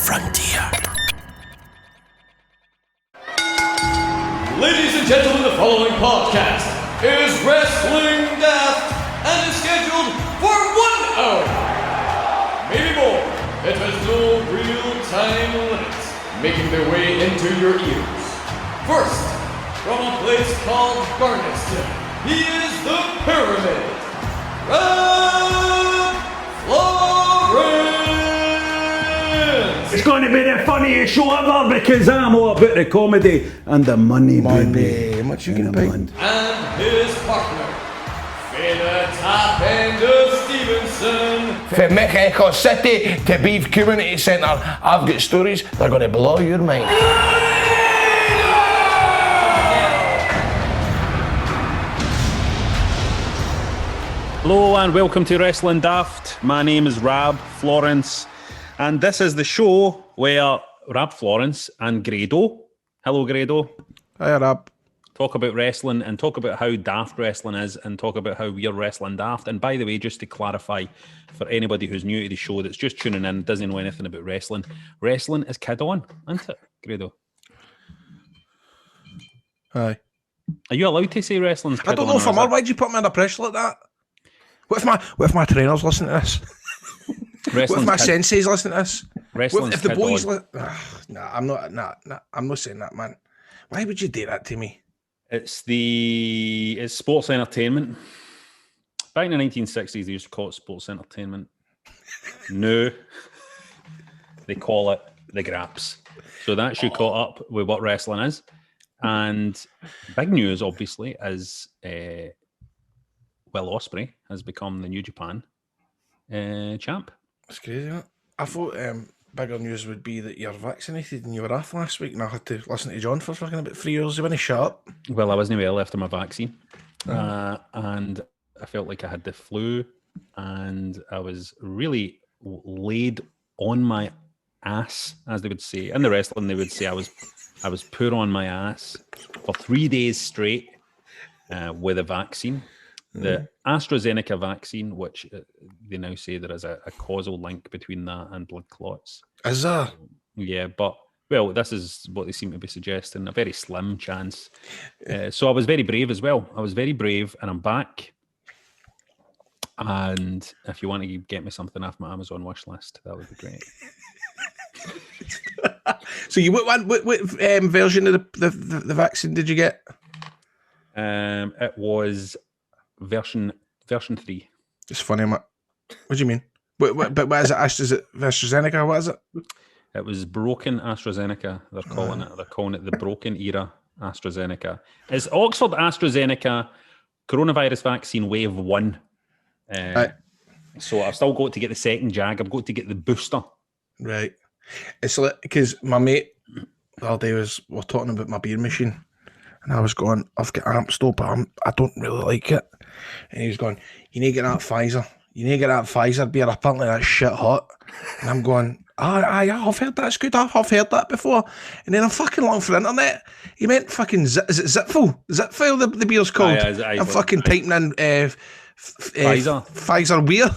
frontier. Ladies and gentlemen, the following podcast is Wrestling Daft and is scheduled for 1 hour. Maybe more. It has no real time limits, making their way into your ears. First, from a place called Barneston, he is the Pyramid. Rab Florence! It's going to be the funniest show ever because I'm all about the comedy and the money, baby. How much you gonna pay? And his partner, Fela Top End of Stevenson. From McIntosh City to Beef Community Centre, I've got stories that are going to blow your mind. Hello and welcome to Wrestling Daft. My name is Rab Florence and this is the show where Rab Florence and Grado, hello Grado, Hi, Rab. talk about wrestling and talk about how daft wrestling is and talk about how we're wrestling daft. And by the way, just to clarify for anybody who's new to the show that's just tuning in, doesn't know anything about wrestling, wrestling is kid on, isn't it, Grado? Hi. Are you allowed to say wrestling's kid on? I don't know if I'm why'd you put me under pressure like that? What if my trainers listen to this? What if my sensei's listen to this? Wrestling's if the kid boys on. I'm not saying that, man. Why would you do that to me? It's sports entertainment. Back in the 1960s, they used to call it sports entertainment. No, they call it the graps. So that's you caught up with what wrestling is. And big news, obviously, is Will Ospreay has become the New Japan champ. It's crazy, isn't it? I thought bigger news would be that you're vaccinated and you were off last week and I had to listen to John for fucking about 3 years. You wouldn't shut up. Well, I wasn't well after my vaccine. And I felt like I had the flu and I was really laid on my ass, as they would say. In the wrestling, they would say I was put on my ass for 3 days straight with a vaccine. The AstraZeneca vaccine, which they now say there is a causal link between that and blood clots. Is there? Yeah, but, well, this is what they seem to be suggesting, a very slim chance. So I was very brave as well. I was very brave, and I'm back. And if you want to get me something off my Amazon wish list, that would be great. So you what version of the vaccine did you get? It was version 3. It's funny, mate. What do you mean? But what is it? AstraZeneca? What is it? It was broken AstraZeneca. They're calling it. They're calling it the broken era AstraZeneca. It's Oxford AstraZeneca coronavirus vaccine wave 1. So I've still got to get the second jag. I've got to get the booster. Right. It's like because my mate the other day we're talking about my beer machine, and I was going, I've got Amstel, but I don't really like it. And he was going, you need to get that Pfizer. You need to get that Pfizer beer. Apparently that's shit hot. And I'm going, yeah, I've heard that's good. I've heard that before. And then I'm fucking looking for the internet. He meant fucking, is it Zipfel? Zipfel the beer's called. I'm fucking typing in Pfizer beer.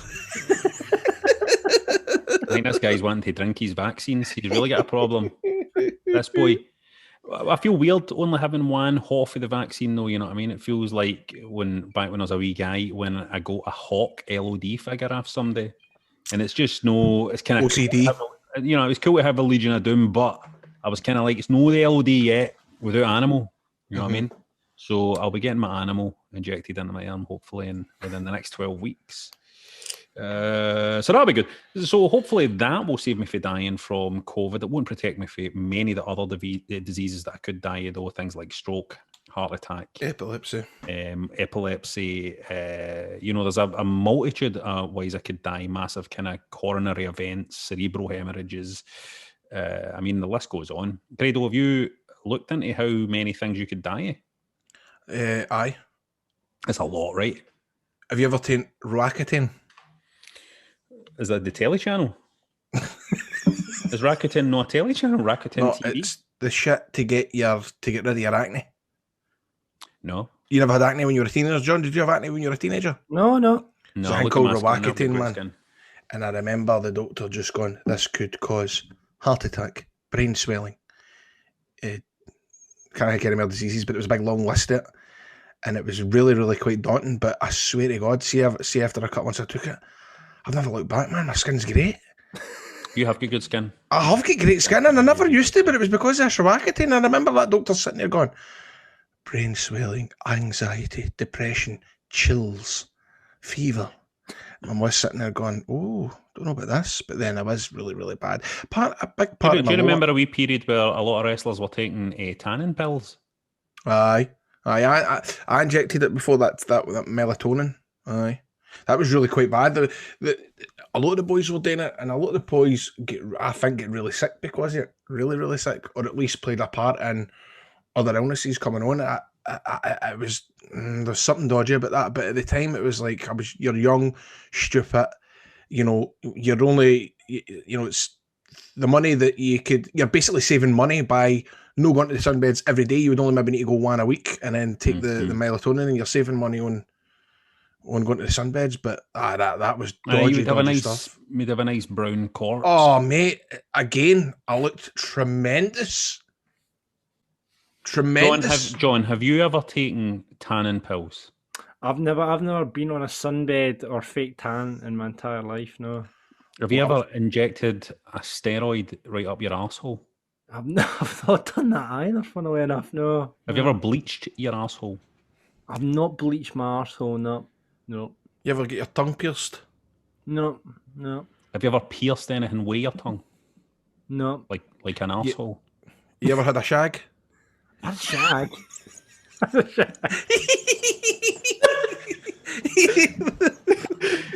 I think this guy's wanting to drink his vaccines. He's really got a problem. This boy. I feel weird only having one half of the vaccine, though. You know what I mean? It feels like back when I was a wee guy, when I got a Hawk LOD figure off someday, and it's just it's kind of OCD. Cool, you know, it was cool to have a Legion of Doom, but I was kind of like, it's no the LOD yet without animal. You know what I mean? So I'll be getting my animal injected into my arm hopefully within the next 12 weeks. So that'll be good. So hopefully that will save me from dying from COVID. It won't protect me from many of the other diseases that I could die of, though, things like stroke, heart attack, epilepsy. There's a multitude of ways I could die. Massive kind of coronary events, cerebral hemorrhages. The list goes on. Grado, have you looked into how many things you could die of? Aye. It's a lot, right? Have you ever taken Roaccutane? Is that the telly channel? Is Rakuten not a telly channel? Rakuten No, TV? it's the shit to get rid of your acne. No. You never had acne when you were a teenager, John? Did you have acne when you were a teenager? No. No, so I called Roaccutane, man. And I remember the doctor just going, this could cause heart attack, brain swelling. Can't get any more diseases, but it was a big long list of it. And it was really, really quite daunting. But I swear to God, see after a couple months I took it, I've never looked back, man. My skin's great. You have good skin. I have got great skin, and I never used to, but it was because of Shawakatine. And I remember that doctor sitting there going, brain swelling, anxiety, depression, chills, fever. And I was sitting there going, oh, don't know about this. But then I was really, really bad. A big part of Do you remember a wee period where a lot of wrestlers were taking tannin pills? Aye. I injected it before that melatonin. Aye. That was really quite bad. A lot of the boys were doing it, and a lot of the boys get really sick because of it. Really, really sick, or at least played a part in other illnesses coming on. It was there's something dodgy about that, but at the time it was like you're young, stupid. You know, you're only it's the money that you're basically saving money by no going to the sunbeds every day. You would only maybe need to go one a week and then take the melatonin, and you're saving money on going to the sunbeds. But that was dodgy, dodgy stuff. You'd have a nice brown corpse. Oh, mate, again, I looked tremendous. John, have you ever taken tannin pills? I've never been on a sunbed or fake tan in my entire life, no. Have you ever injected a steroid right up your arsehole? I've not done that either, funnily enough, no. Have you ever bleached your arsehole? I've not bleached my arsehole, no. No. You ever get your tongue pierced? No. Have you ever pierced anything with your tongue? No. Like an arsehole? You ever had a shag? A shag?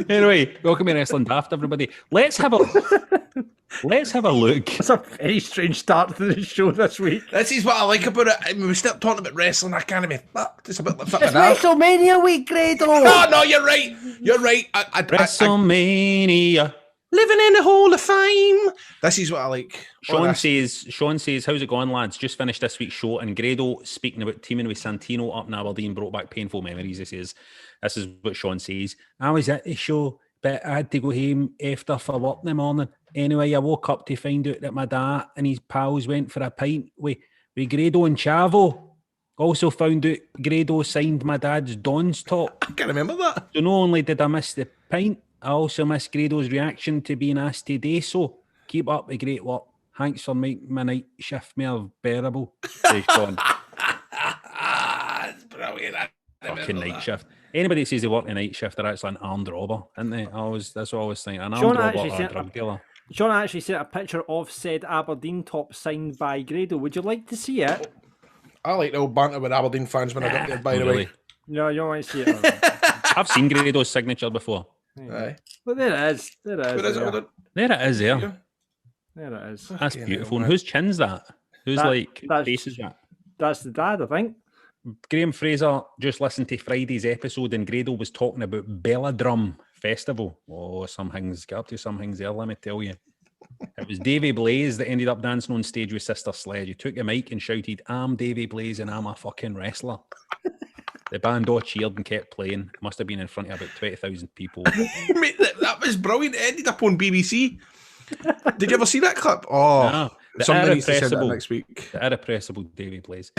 Anyway, welcome to Wrestling Daft, everybody. Let's have a look. It's a very strange start to the show this week. This is what I like about it. When we start talking about wrestling, I can't be fucked. It's about the fucking WrestleMania week, Grado. No, you're right. You're right. WrestleMania. Living in the Hall of Fame. This is what I like. Shawn says, how's it going, lads? Just finished this week's show, and Grado speaking about teaming with Santino up in Aberdeen brought back painful memories. He says, this is what Shawn says. I was at the show, but I had to go home after for work in the morning. Anyway, I woke up to find out that my dad and his pals went for a pint with Grado and Chavo. Also found out Grado signed my dad's Don's top. I can't remember that. So not only did I miss the pint, I also missed Grado's reaction to being asked today. So keep up the great work. Thanks for making my night shift more bearable. Says Shawn. That's brilliant. Fucking night shift. Anybody that says they work a night shift, they're actually an armed robber, isn't they? That's what I always think. An armed robber or a drug dealer. John actually sent a picture of said Aberdeen top signed by Grado. Would you like to see it? I like the old banter with Aberdeen fans when I got there, by the way. No, you don't want to see it. I've seen Grado's signature before. Aye. But there it is. There it is. There it is, there. There it is. That's beautiful. And whose chin's that? Whose face is that? That's the dad, I think. Graham Fraser just listened to Friday's episode and Grado was talking about Belladrum Festival. Oh, some things, get up to some things there, let me tell you. It was Davey Blaze that ended up dancing on stage with Sister Sledge. He took a mic and shouted, I'm Davey Blaze and I'm a fucking wrestler. The band all cheered and kept playing. It must have been in front of about 20,000 people. Mate, that was brilliant. It ended up on BBC. Did you ever see that clip? Oh, no. Somebody needs to send that next week. The irrepressible Davey Blaze.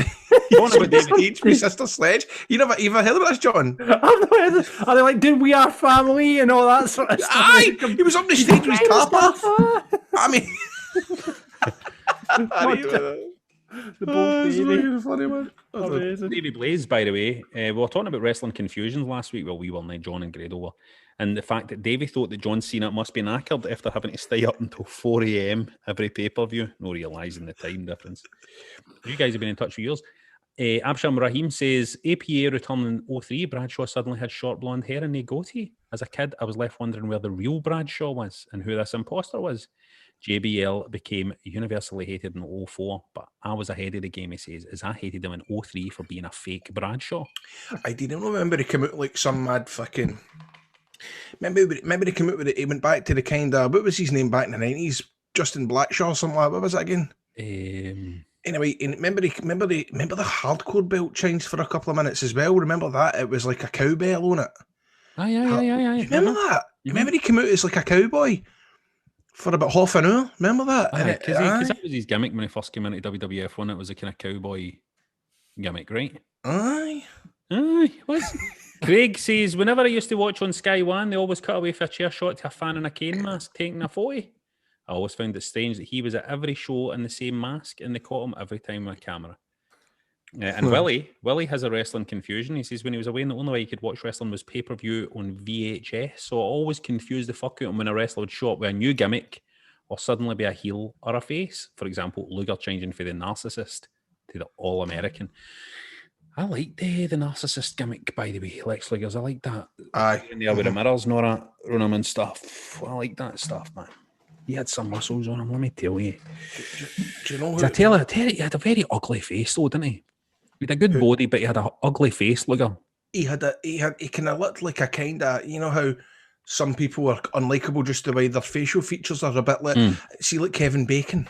Talking about David with Sister Sledge. You've never heard about this, John? I've not heard this. Are they like, did We Are Family and all that sort of stuff? Aye! He was up the stage with his top off. I mean... The bold baby. Funny, man. Davey Blaze, by the way, we were talking about wrestling confusions last week. Well, we were, not John and Grado were. And the fact that Davey thought that John Cena must be knackered after having to stay up until 4 a.m. every pay-per-view, no realising the time difference. You guys have been in touch with yours. Absham Rahim says, APA returning in 03, Bradshaw suddenly had short blonde hair and a goatee. As a kid, I was left wondering where the real Bradshaw was and who this imposter was. JBL became universally hated in 04, but I was ahead of the game, he says, as I hated him in 03 for being a fake Bradshaw. I didn't remember he came out like some mad fucking... Maybe they came out with it. He went back to the kind of, what was his name back in the 90s? Justin Blackshaw or something like that. What was that again? Anyway, remember the hardcore belt changed for a couple of minutes as well. Remember that? It was like a cowbell on it. Aye. Remember that? Remember he came out as like a cowboy for about half an hour. Remember that? Because that was his gimmick when he first came into WWF. One, it was a kind of cowboy gimmick, right? Aye. Was. Craig says, whenever I used to watch on Sky One, they always cut away for a chair shot to a fan in a cane mask taking a photo. I always found it strange that he was at every show in the same mask and they caught him every time on camera. And Willie has a wrestling confusion. He says when he was away, the only way he could watch wrestling was pay-per-view on VHS. So it always confused the fuck out of him when a wrestler would show up with a new gimmick or suddenly be a heel or a face. For example, Luger changing from the narcissist to the All-American. I like the narcissist gimmick, by the way, Lex Luger's. I like that. Aye. In there with the mirrors, Nora Runham and stuff. I like that stuff, man. He had some muscles on him, let me tell you. Do you know who? I tell you, he had a very ugly face, though, didn't he? He had a good body, but he had an ugly face, Luger. He kind of looked like a kind of, you know how some people are unlikable just the way their facial features are a bit like, see, like Kevin Bacon.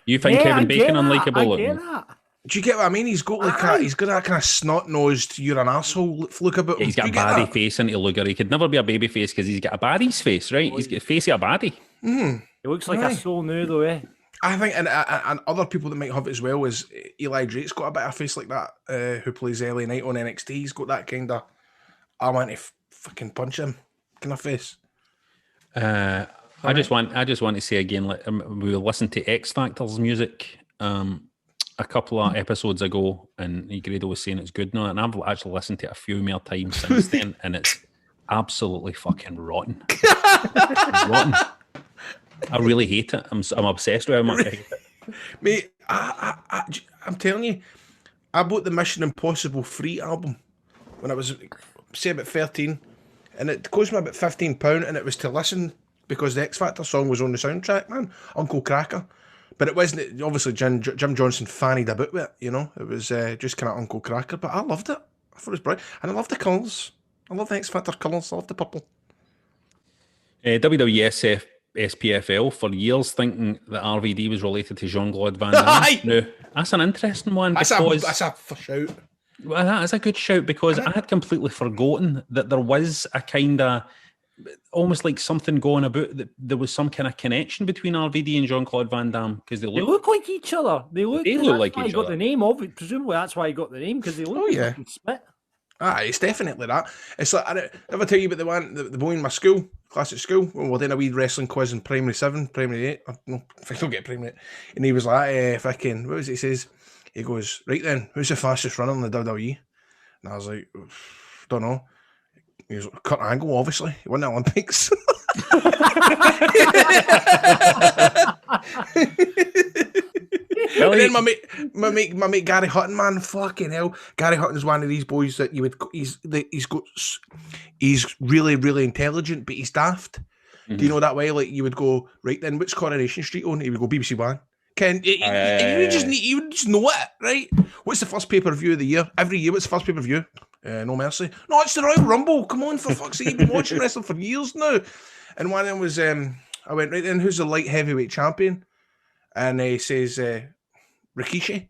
You find Kevin Bacon unlikable? I get that. Do you get what I mean? He's got like he's got that kind of snot-nosed, you're an arsehole look about him. He's got a baddie face into Luger. He could never be a baby face because he's got a baddie's face, right? He's got a face of a baddie. He looks like a soul new though, eh? I think, and other people that might have it as well is Eli Drake's got a bit of a face like that, who plays LA Knight on NXT. He's got that kind of, I want to fucking punch him kind of face. I just want to say again, like, we listened to X Factor's music a couple of episodes ago, and Grado was saying it's good now, and I've actually listened to it a few more times since then, and it's absolutely fucking rotten. Rotten. I really hate it. I'm obsessed with how much I hate it. Mate, I'm telling you, I bought the Mission Impossible Free album when I was, say, about 13, and it cost me about £15, and it was to listen because the X Factor song was on the soundtrack, man. Uncle Cracker. But it wasn't, obviously, Jim Johnson fannied a bit with it, you know? It was just kind of Uncle Cracker, but I loved it. I thought it was brilliant. And I love the colours. I love the X Factor colours. I love the purple. WWF SPFL for years thinking that RVD was related to Jean-Claude Van Damme. No, that's an interesting one. That's a for shout. Well, that is a good shout because I had completely forgotten that there was a kind of almost like something going about that there was some kind of connection between RVD and Jean-Claude Van Damme because they look like each other. They look like each other. He got the name of it. Presumably that's why he got the name because they look like spit. It's definitely that. It's like, I never tell you about the boy in my school, classic school, when we're doing a wee wrestling quiz in primary 7, primary 8. No, if I don't get primary 8. And he was like, fucking, what was it he says? He goes, right then, who's the fastest runner in the WWE? And I was like, don't know. He was Kurt Angle, obviously. He won the Olympics. And then my mate Gary Hutton, man, fucking hell. Gary Hutton's one of these boys that you would. He's really, really intelligent, but he's daft. Mm-hmm. Do you know that way? Like you would go right then. Which Coronation Street on? He would go BBC One. You would just know it, right? What's the first pay-per-view of the year? Every year, what's the first pay-per-view? No Mercy. No, it's the Royal Rumble. Come on, for fuck's sake, you've been watching wrestling for years now. And one of them was, I went right then. Who's the light heavyweight champion? And he says Rikishi.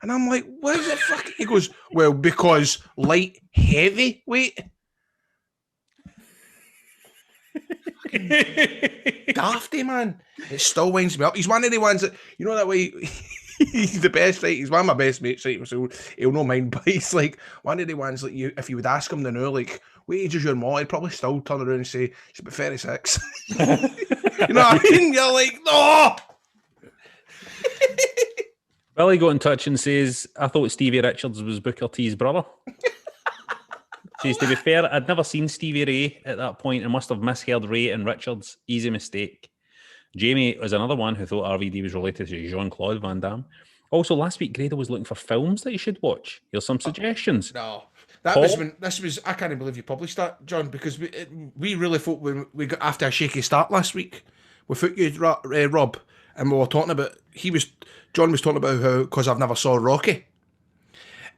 And I'm like, what is it? Fucking? He goes, well, because light heavyweight. Dafty, man. It still winds me up. He's one of the ones that, you know, that way he's the best, right? He's one of my best mates, right? So he'll know mine, but he's like one of the ones that you, if you would ask him to know, like, what age is your mom? He'd probably still turn around and say, she's about 36. You know what I mean? You're like, no! Billy got in touch and says, I thought Stevie Richards was Booker T's brother. Says, to be fair, I'd never seen Stevie Ray at that point and must have misheard Ray and Richards. Easy mistake. Jamie was another one who thought RVD was related to Jean-Claude Van Damme. Also, last week, Grado was looking for films that you should watch. Here's some suggestions. No. This was, I can't believe you published that, John, because we really thought when we got after a shaky start last week, we thought you'd, Rob, and we were talking about, John was talking about how, because I've never saw Rocky.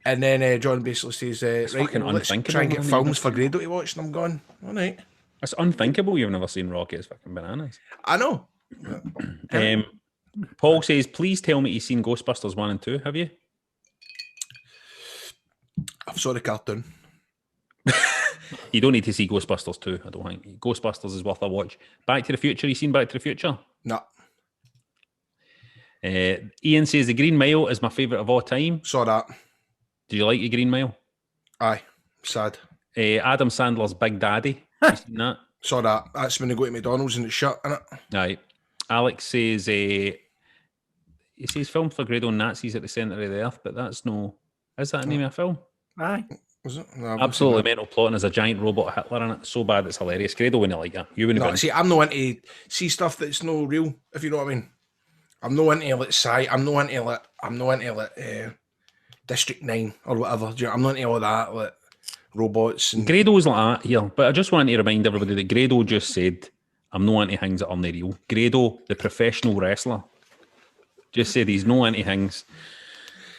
And then John basically says, right, let's try and get films for Grado to watch. And I'm going, all right. It's unthinkable you've never seen Rocky. It's fucking bananas. I know. Paul says, please tell me you've seen Ghostbusters 1 and 2, have you? I've saw the cartoon. You don't need to see Ghostbusters 2, I don't think. Ghostbusters is worth a watch. Back to the Future, you seen Back to the Future? No. Ian says The Green Mile is my favourite of all time. Saw that. Did you like The Green Mile? Aye. Sad. Adam Sandler's Big Daddy. You seen that? Saw that. That's when they go to McDonald's and it's shut, innit? Aye. Alex says he says film for Grado Nazis at the centre of the earth, but that's no. Is that the name of a film? Aye. Was it? No, Absolutely mental plot, and there's a giant robot Hitler in it. So bad it's hilarious. Grado wouldn't like that. You wouldn't. No, see, I'm not into see stuff that's no real, if you know what I mean. I'm not into like sci. I'm not into like District 9 or whatever. Do you know, I'm not into all that like robots and Grado's like that here, but I just wanted to remind everybody that Grado just said, "I'm not into things that aren't real." Grado, the professional wrestler, just said he's no into things.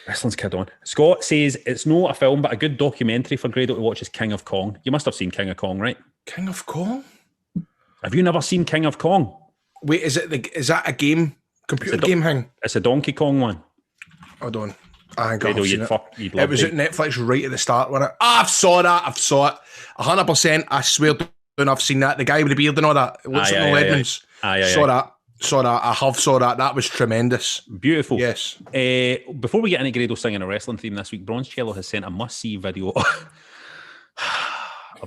Wrestling's kid on. Scott says it's not a film, but a good documentary for Grado to watch is King of Kong. You must have seen King of Kong, right? King of Kong. Have you never seen King of Kong? Wait, is that a game? Computer game thing? It's a Donkey Kong one. Hold on. I think Grado, I've seen you'd it. love It was it. at Netflix right at the start, wasn't it? I've saw it. 100%. I swear down, I've seen that. The guy with the beard and all that. It looks like Noel Edmonds. Saw that. I have saw that. That was tremendous. Beautiful. Yes. Before we get into Grado singing a wrestling theme this week, Bronzecello has sent a must-see video of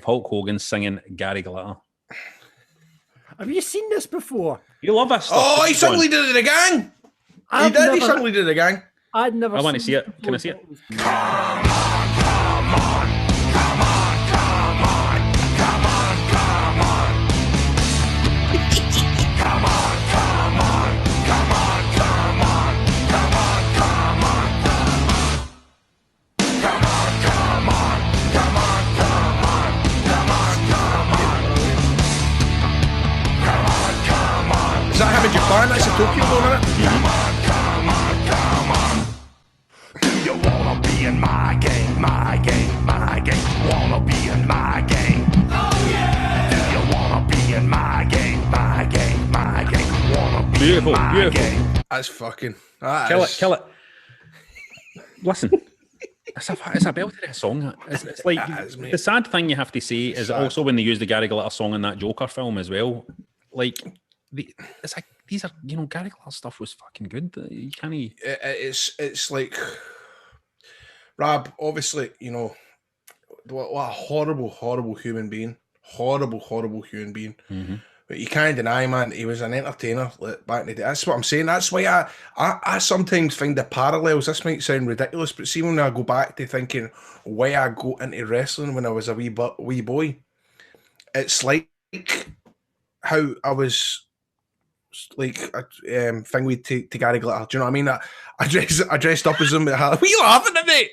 Hulk Hogan singing Gary Glitter. Have you seen this before? You love this stuff. Oh, he suddenly did it again. He suddenly did it again. I'd never. I want to see it. Can I see it? Is that him in Japan? That's a Tokyo one, isn't it? You wanna be in my game, my game, my game. Wanna be in my game. Oh yeah. Do you wanna be in my game, my game, my game? Wanna be Beautiful, in my beautiful. game. That's fucking. Kill it. Listen, it's a belter of a song. It's like the sad thing you have to say is also when they use the Gary Glitter song in that Joker film as well. Like it's like these are Gary Glitter stuff was fucking good. You can't. It's like Rab. Obviously, what a horrible human being. Horrible human being. Mm-hmm. But you can't deny, man, he was an entertainer like, back in the day. That's what I'm saying. That's why I sometimes find the parallels. This might sound ridiculous, but see when I go back to thinking why I got into wrestling when I was a wee boy, it's like how I was like a thing with to Gary Glitter. Do you know what I mean? I dressed up as him. What are you laughing at me?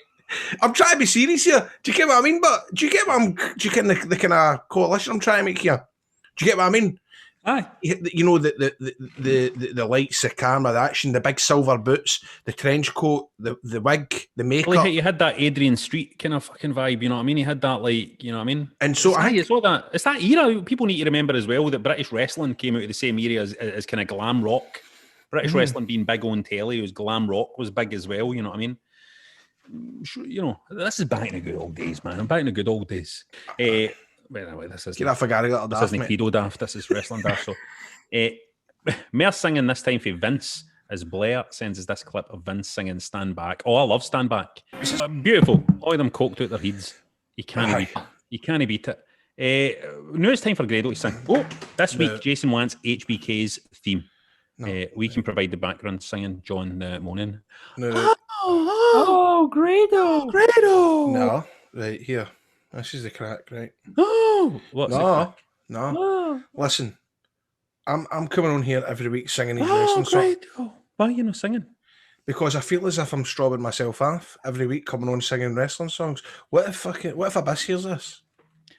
I'm trying to be serious here. Do you get what I mean? But do you get the kind of coalition I'm trying to make here? Do you get what I mean? Aye. The lights, the camera, the action, the big silver boots, the trench coat, the wig, the makeup. Well, you had that Adrian Street kind of fucking vibe, you know what I mean? You had that, like, you know what I mean? And so it's that era. People need to remember as well that British wrestling came out of the same era as kind of glam rock. British wrestling being big on telly, was glam rock was big as well, you know what I mean? This is back in the good old days, man. I'm back in the good old days. Anyway, this is get off a Gary Glitter Daft. This isn't Pedo Daft. This is Wrestling Daft. So, Mere singing this time for Vince as Blair sends us this clip of Vince singing "Stand Back." Oh, I love "Stand Back." Beautiful. All of them coked out their heads. You can't beat it. You can't beat it. Now it's time for Grado to sing. Oh, this week Jason wants HBK's theme. We can provide the background singing. John Monin. Oh, Grado. No, right here. This is the crack, right? Oh, what's the crack? No. Listen, I'm coming on here every week singing these wrestling songs. Why are you not singing? Because I feel as if I'm strobbing myself off every week coming on singing wrestling songs. What if Abyss hears this?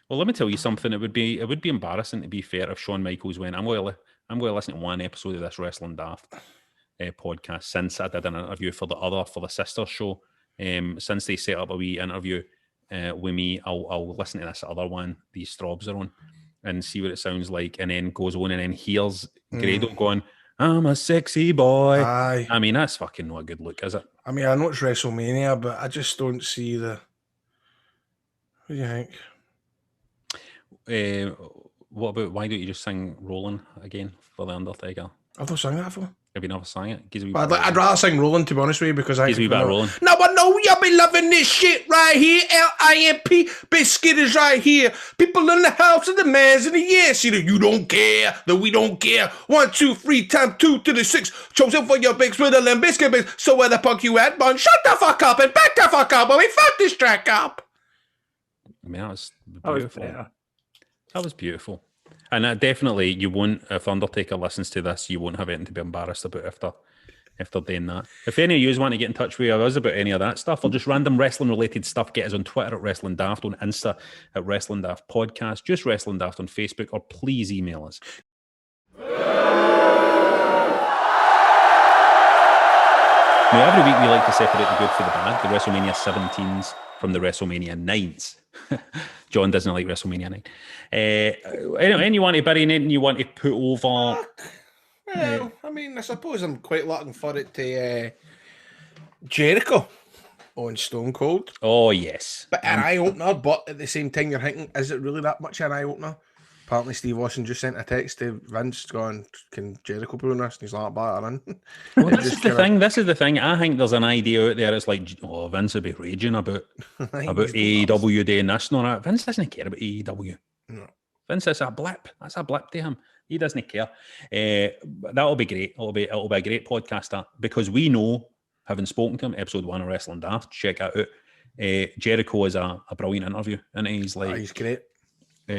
Well, let me tell you something. It would be embarrassing, to be fair, if Shawn Michaels went, I'm going to listen to one episode of this Wrestling Daft podcast since I did an interview for the sister show. Since they set up a wee interview with me, I'll listen to this other one these Strobs are on and see what it sounds like, and then goes on and then hears Grado going, "I'm a sexy boy." Aye. I mean, that's fucking not a good look, is it? I mean, I know it's Wrestlemania, but I just don't see the. What do you think? what about, why don't you just sing Rolling again for The Undertaker? I've not sung that before. Have you never sang it? But I'd rather sing Rolling, to be honest with you, because I Gives me a bit of Rolling. Now I know you'll be loving this shit right here. LIMP, Biscuit is right here. People in the house and the man's in the air. See that you don't care, that we don't care. 1, 2, 3 times 2 to the 6. Chosen for your bigs with a Limp Bizkit base. So where the fuck you at, bun? Shut the fuck up and back the fuck up when we fuck this track up. I mean, that was That was beautiful. better. That was beautiful. And definitely, you won't, if Undertaker listens to this, you won't have anything to be embarrassed about if they're doing that. If any of you want to get in touch with us about any of that stuff, or just random wrestling related stuff, get us on Twitter at Wrestling Daft, on Insta at Wrestling Daft Podcast, just Wrestling Daft on Facebook, or please email us. Now, every week we like to separate the good from the bad, the WrestleMania 17s from the WrestleMania 9s. John doesn't like WrestleMania 9. Anything you want to bury, anything you want to put over? Well, I mean, I suppose I'm quite looking for it to Jericho on Stone Cold. Oh, yes. But an eye-opener, but at the same time you're thinking, is it really that much an eye-opener? Apparently Steve Austin just sent a text to Vince going, can Jericho be on this? And he's like, batter in. Well, this is the thing. I think there's an idea out there. It's like, oh, Vince would be raging about AEW doing this. No, Vince doesn't care about AEW. No. Vince is a blip. That's a blip to him. He doesn't care. That'll be great. It'll be a great podcast, that, because we know, having spoken to him, episode 1 of Wrestling Daft, check that out. Jericho is a brilliant interview, and he's like, he's great.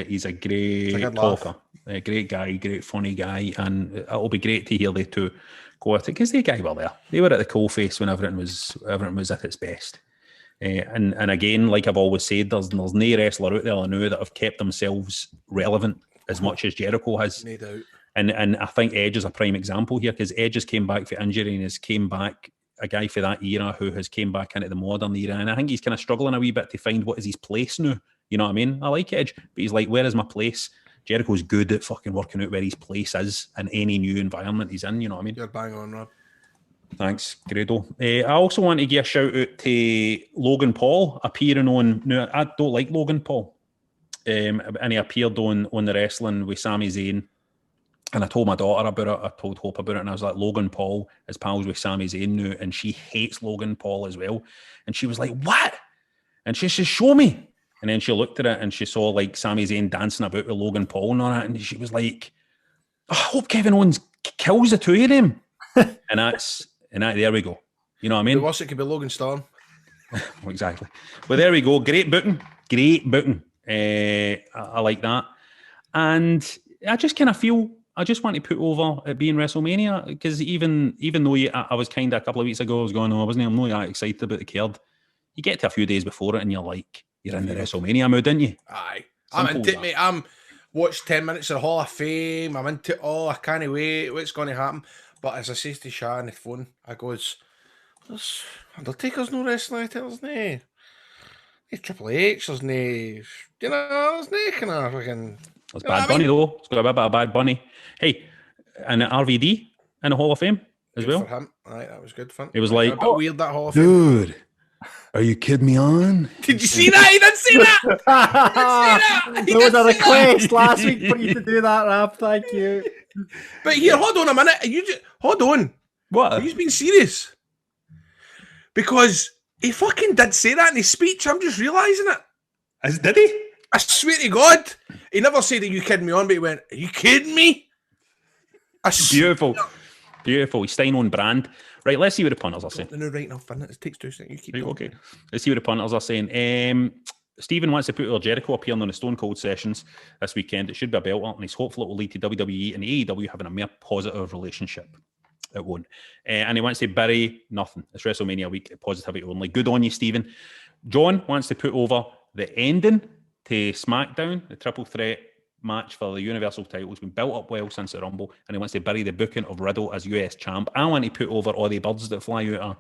He's a great talker, a great guy, great funny guy, and it'll be great to hear they two go at it, because they guys were there. They were at the coalface when everything was at its best. And again, like I've always said, there's no wrestler out there I know that have kept themselves relevant as much as Jericho has. No doubt. And I think Edge is a prime example here, because Edge has came back for injury and has came back a guy for that era who has came back into the modern era. And I think he's kind of struggling a wee bit to find what is his place now. You know what I mean? I like Edge, but he's like, where is my place? Jericho's good at fucking working out where his place is in any new environment he's in. You know what I mean? You're bang on, Rob. Thanks, Grado. I also want to give a shout out to Logan Paul appearing on. No, I don't like Logan Paul. And he appeared on the wrestling with Sami Zayn. And I told my daughter about it. I told Hope about it. And I was like, Logan Paul is pals with Sami Zayn now. And she hates Logan Paul as well. And she was like, what? And she said, show me. And then she looked at it and she saw like Sami Zayn dancing about with Logan Paul and all that. And she was like, I hope Kevin Owens kills the two of them. and there we go. You know what I mean? The worst it could be Logan Storm. Exactly. Well, there we go. Great booking. Great booking. I like that. And I just kind of feel, I just want to put over it being WrestleMania, because even though I was kind of a couple of weeks ago, I was going, I'm not that excited about the card. You get to a few days before it and you're like, you're in the WrestleMania mood, didn't you? Aye. Simple I'm into it, that. mate. I'm watched 10 minutes of the Hall of Fame. I'm into it all. I can't wait what's going to happen. But as I say to Shawn on the phone, I goes, there's Undertaker's no wrestling, there's no Triple H, there's no, you know, there's no kind of fucking... It's Bad Bunny, though. It's got a bit of Bad Bunny. Hey, and RVD in the Hall of Fame as Good well. for him. Aye, that was good fun. It was like, a bit weird, that Hall of Fame. dude, are you kidding me on? Did you see that? He didn't see that! There was a request last week for you to do that, Rab. Thank you. But here, hold on a minute. Hold on. What? He's being serious. Because he fucking did say that in his speech. I'm just realising it. Did he? I swear to God. He never said, are you kidding me on? But he went, are you kidding me? Beautiful. Beautiful. He's staying on brand. Right, let's see what the punters are saying. No, right enough. It takes 2 seconds. You keep Right, talking. okay. Let's see what the punters are saying. Stephen wants to put our Jericho appearing on the Stone Cold sessions this weekend. It should be a belter, and he's hopeful it will lead to WWE and AEW having a more positive relationship. It won't. And he wants to bury nothing. It's WrestleMania week, positivity only. Good on you, Stephen. John wants to put over the ending to SmackDown, the triple threat match for the Universal title. It's been built up well since the Rumble, and he wants to bury the booking of Riddle as US champ. I want to put over all the birds that fly out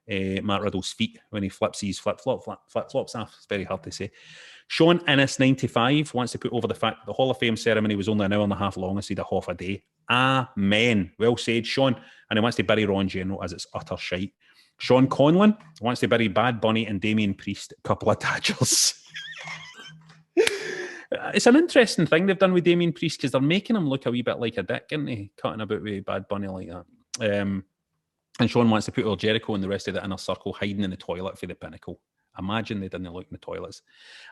of Matt Riddle's feet when he flips his flip-flops off. It's very hard to say. Sean Innes 95 wants to put over the fact that the Hall of Fame ceremony was only an hour and a half long instead of half a day. Amen. Well said, Sean. And he wants to bury Raw in general as it's utter shite. Sean Conlon wants to bury Bad Bunny and Damian Priest, a couple of Dodgers. It's an interesting thing they've done with Damien Priest because they're making him look a wee bit like a dick, aren't they? Cutting about with Bad Bunny like that. And Shawn wants to put all Jericho and the rest of the inner circle hiding in the toilet for the Pinnacle. Imagine they didn't look in the toilets.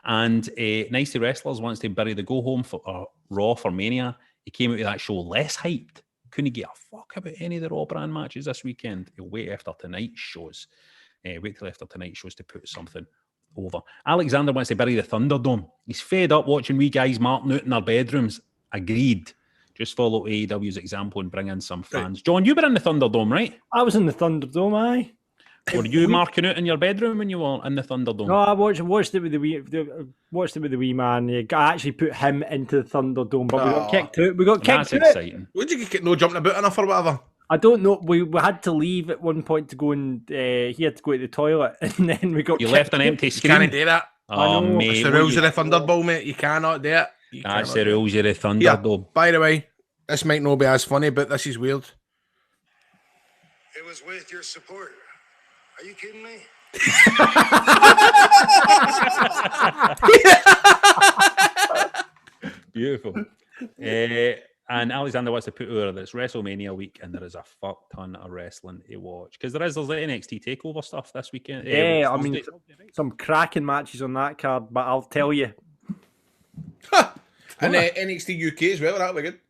And Nicey Wrestlers wants to bury the go home for Raw for Mania. He came out with that show less hyped. Couldn't give a fuck about any of the Raw brand matches this weekend. He'll wait after tonight's shows. Wait till after tonight's shows to put something over. Alexander wants to bury the Thunderdome. He's fed up watching wee guys marking out in their bedrooms. Agreed. Just follow AEW's example and bring in some fans. Right. John, you were in the Thunderdome, right? I was in the Thunderdome, aye. Were you marking out in your bedroom when you were in the Thunderdome? No, I watched it with the wee man. I actually put him into the Thunderdome, but we got kicked out. That's exciting. Would you get no jumping about enough or whatever? I don't know. We had to leave at one point to go and he had to go to the toilet, and then we got. You left an empty screen. You can't do that. Oh, mate, it's the rules of the Thunderball, mate. You cannot do it. That's the rules of the Thunderdome. Yeah, by the way, this might not be as funny, but this is weird. It was with your support. Are you kidding me? Beautiful. And Alexander wants to put over that it's WrestleMania week and there is a fuck ton of wrestling to watch. Because there's the NXT TakeOver stuff this weekend. Yeah, I mean, some cracking matches on that card, but I'll tell you. And NXT UK as well, that'll be good.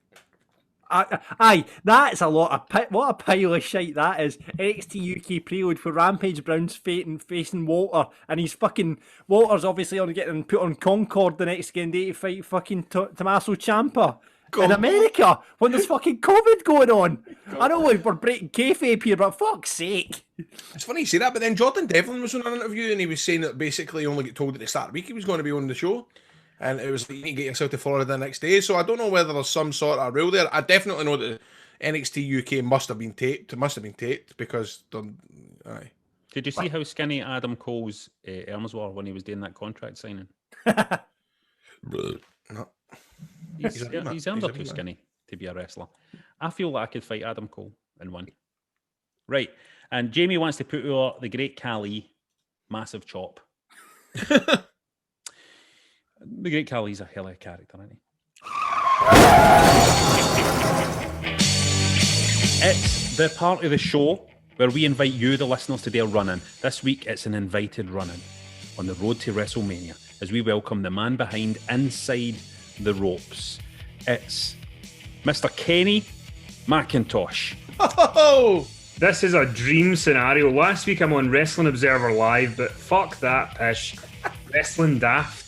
Aye, that's a lot of what a pile of shite that is. NXT UK prelude for Rampage Brown's facing Walter, and he's fucking Walter's obviously on getting put on Concord the next day to fight fucking Tommaso Ciampa in America when there's fucking COVID going on. I know we're breaking kayfabe here, but fuck's sake. It's funny you say that, but then Jordan Devlin was on an interview and he was saying that basically he only got told at the start of the week he was going to be on the show. And it was like, you need to get yourself to Florida the next day. So I don't know whether there's some sort of rule there. I definitely know that NXT UK must have been taped. It must have been taped because aye. Did you see how skinny Adam Cole's arms were when he was doing that contract signing? No. His arms are too skinny to be a wrestler. I feel like I could fight Adam Cole in one. Right. And Jamie wants to put over the Great Khali, massive chop. The Great Khali's a hell of a character, isn't he? It's the part of the show where we invite you, the listeners, to do a run-in. This week, it's an invited run-in on the road to WrestleMania as we welcome the man behind Inside the Ropes. It's Mr. Kenny McIntosh. Oh! This is a dream scenario. Last week, I'm on Wrestling Observer Live, but fuck that pish. Wrestling Daft.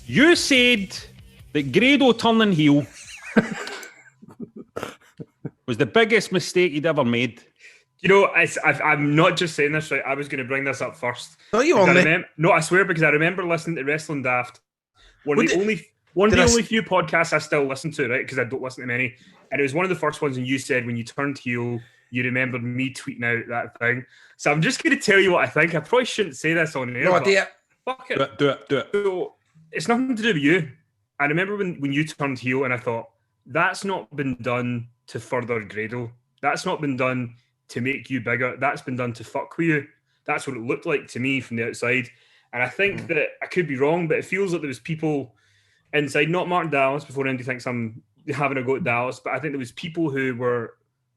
You said that Grado turning heel was the biggest mistake you'd ever made. You know, I'm not just saying this, right? I was going to bring this up first. No, you only. No, I swear, because I remember listening to Wrestling Daft. One of the only few podcasts I still listen to, right? Because I don't listen to many. And it was one of the first ones, and you said when you turned heel, you remembered me tweeting out that thing. So I'm just going to tell you what I think. I probably shouldn't say this on air. No idea. Fuck it. Do it. So it's nothing to do with you. I remember when you turned heel and I thought, that's not been done to further Grado. That's not been done to make you bigger. That's been done to fuck with you. That's what it looked like to me from the outside. And I think that I could be wrong, but it feels like there was people inside, not Martin Dallas, before anybody thinks I'm having a go at Dallas, but I think there was people who were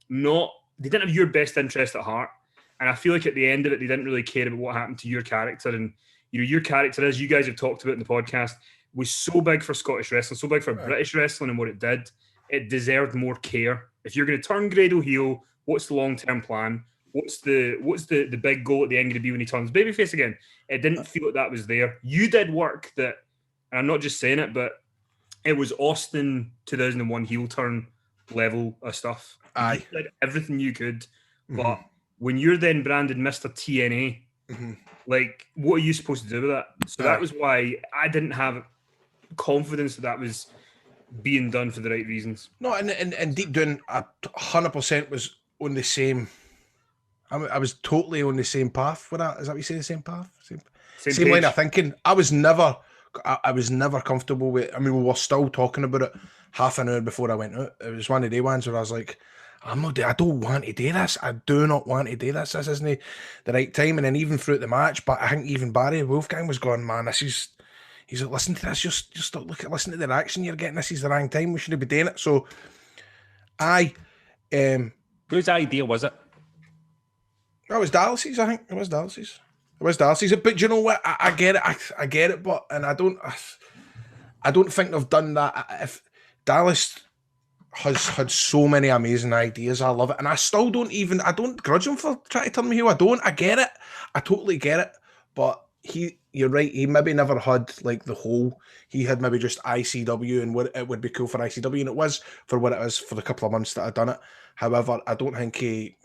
they didn't have your best interest at heart. And I feel like at the end of it, they didn't really care about what happened to your character. And you know, your character, as you guys have talked about in the podcast, was so big for Scottish wrestling, so big for British wrestling and what it did. It deserved more care. If you're going to turn Grado heel, what's the long-term plan? What's the big goal at the end going to be when he turns babyface again? It didn't feel like that was there. You did work that, and I'm not just saying it, but it was Austin 2001 heel turn level of stuff. Aye. You did everything you could, but when you're then branded Mr. TNA, like, what are you supposed to do with that? So that was why I didn't have confidence that was being done for the right reasons. No, and deep down, I 100% was on the same. I was totally on the same path with that. Is that what you say? The same path, same line of thinking. I was never comfortable with. I mean, we were still talking about it half an hour before I went out. It was one of the ones where I was like, I don't want to do this. I do not want to do this. This isn't the right time. And then even throughout the match, but I think even Barry Wolfgang was going, man, this is, He's like, listen to this, just listen to the reaction you're getting. This is the wrong time. We shouldn't be doing it. So, Whose idea was it? that was Dallas's, I think. It was Dallas's. But you know what? I get it. I get it, but I don't think they've done that. If Dallas has had so many amazing ideas, I love it, and I don't grudge him for trying to turn me heel. I get it. I totally get it. But you're right. He maybe never had like the whole. He had maybe just ICW and what it would be cool for ICW, and it was for what it is for the couple of months that I'd done it. However, I don't think he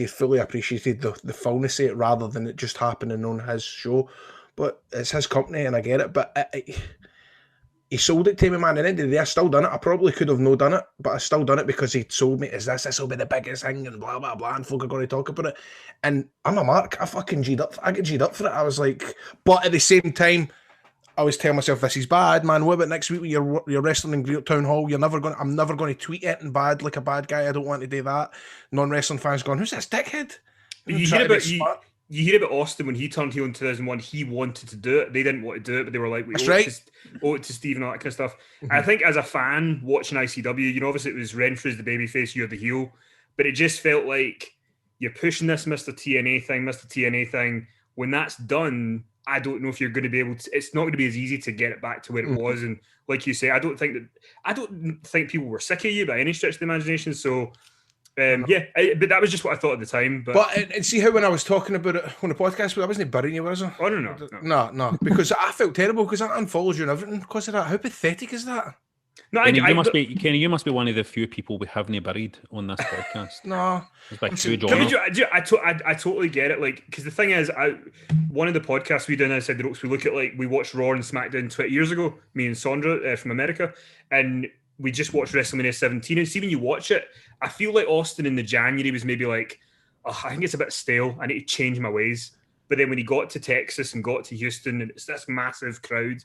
fully appreciated the fullness of it, rather than it just happening on his show. But it's his company, and I get it. But he sold it to me, man. At the end of the day, I still done it. I probably could have no done it, but I still done it because he told me, this will be the biggest thing, and blah, blah, blah, and folk are going to talk about it. And I'm a mark. I fucking G'd up. I get G'd up for it. I was like, but at the same time, I was telling myself, this is bad, man. What about next week when you're wrestling in Great Town Hall? I'm never going to tweet anything bad like a bad guy. I don't want to do that. Non-wrestling fans going, who's this dickhead? You hear about Austin when he turned heel in 2001. He wanted to do it. They didn't want to do it, but they were like, we owe it to Steve and all that kind of stuff. Mm-hmm. I think as a fan watching ICW, obviously it was Renfrew's the babyface, you're the heel, but it just felt like you're pushing this Mr. TNA thing. When that's done, I don't know if you're going to be able to. It's not going to be as easy to get it back to where it was. And like you say, I don't think people were sick of you by any stretch of the imagination. So. But that was just what I thought at the time. But and see how when I was talking about it on the podcast, I wasn't burying you, was I? Oh No, because I felt terrible because I unfollowed you and everything because of that. How pathetic is that? No, Kenny, you must be one of the few people we haven't buried on this podcast. No, I totally get it. Like, because the thing is, one of the podcasts we did, I said the ropes. We look at we watched Raw and SmackDown 20 years ago. Me and Sandra from America, and we just watched WrestleMania 17. And see, when you watch it, I feel like Austin in the January was maybe like, oh, I think it's a bit stale. I need to change my ways. But then when he got to Texas and got to Houston, and it's this massive crowd,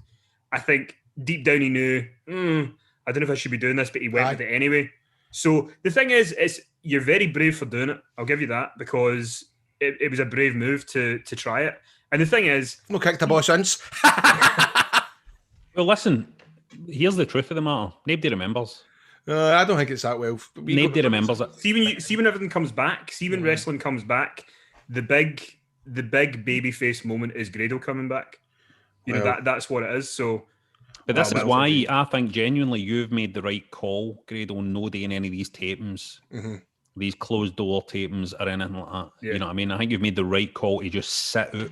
I think deep down he knew, I don't know if I should be doing this, but he went with it anyway. So the thing is you're very brave for doing it. I'll give you that, because it was a brave move to try it. And the thing is... No kick the boss since. Well, listen, here's the truth of the matter. Nobody remembers. I don't think it's that well. Nobody remembers it. See when everything comes back, when wrestling comes back, the big babyface moment is Grado coming back. That's what it is. So, but this is why I think genuinely you've made the right call, Grado, no doing any of these tapings, these closed door tapings or anything like that. Yeah. You know what I mean? I think you've made the right call to just sit out.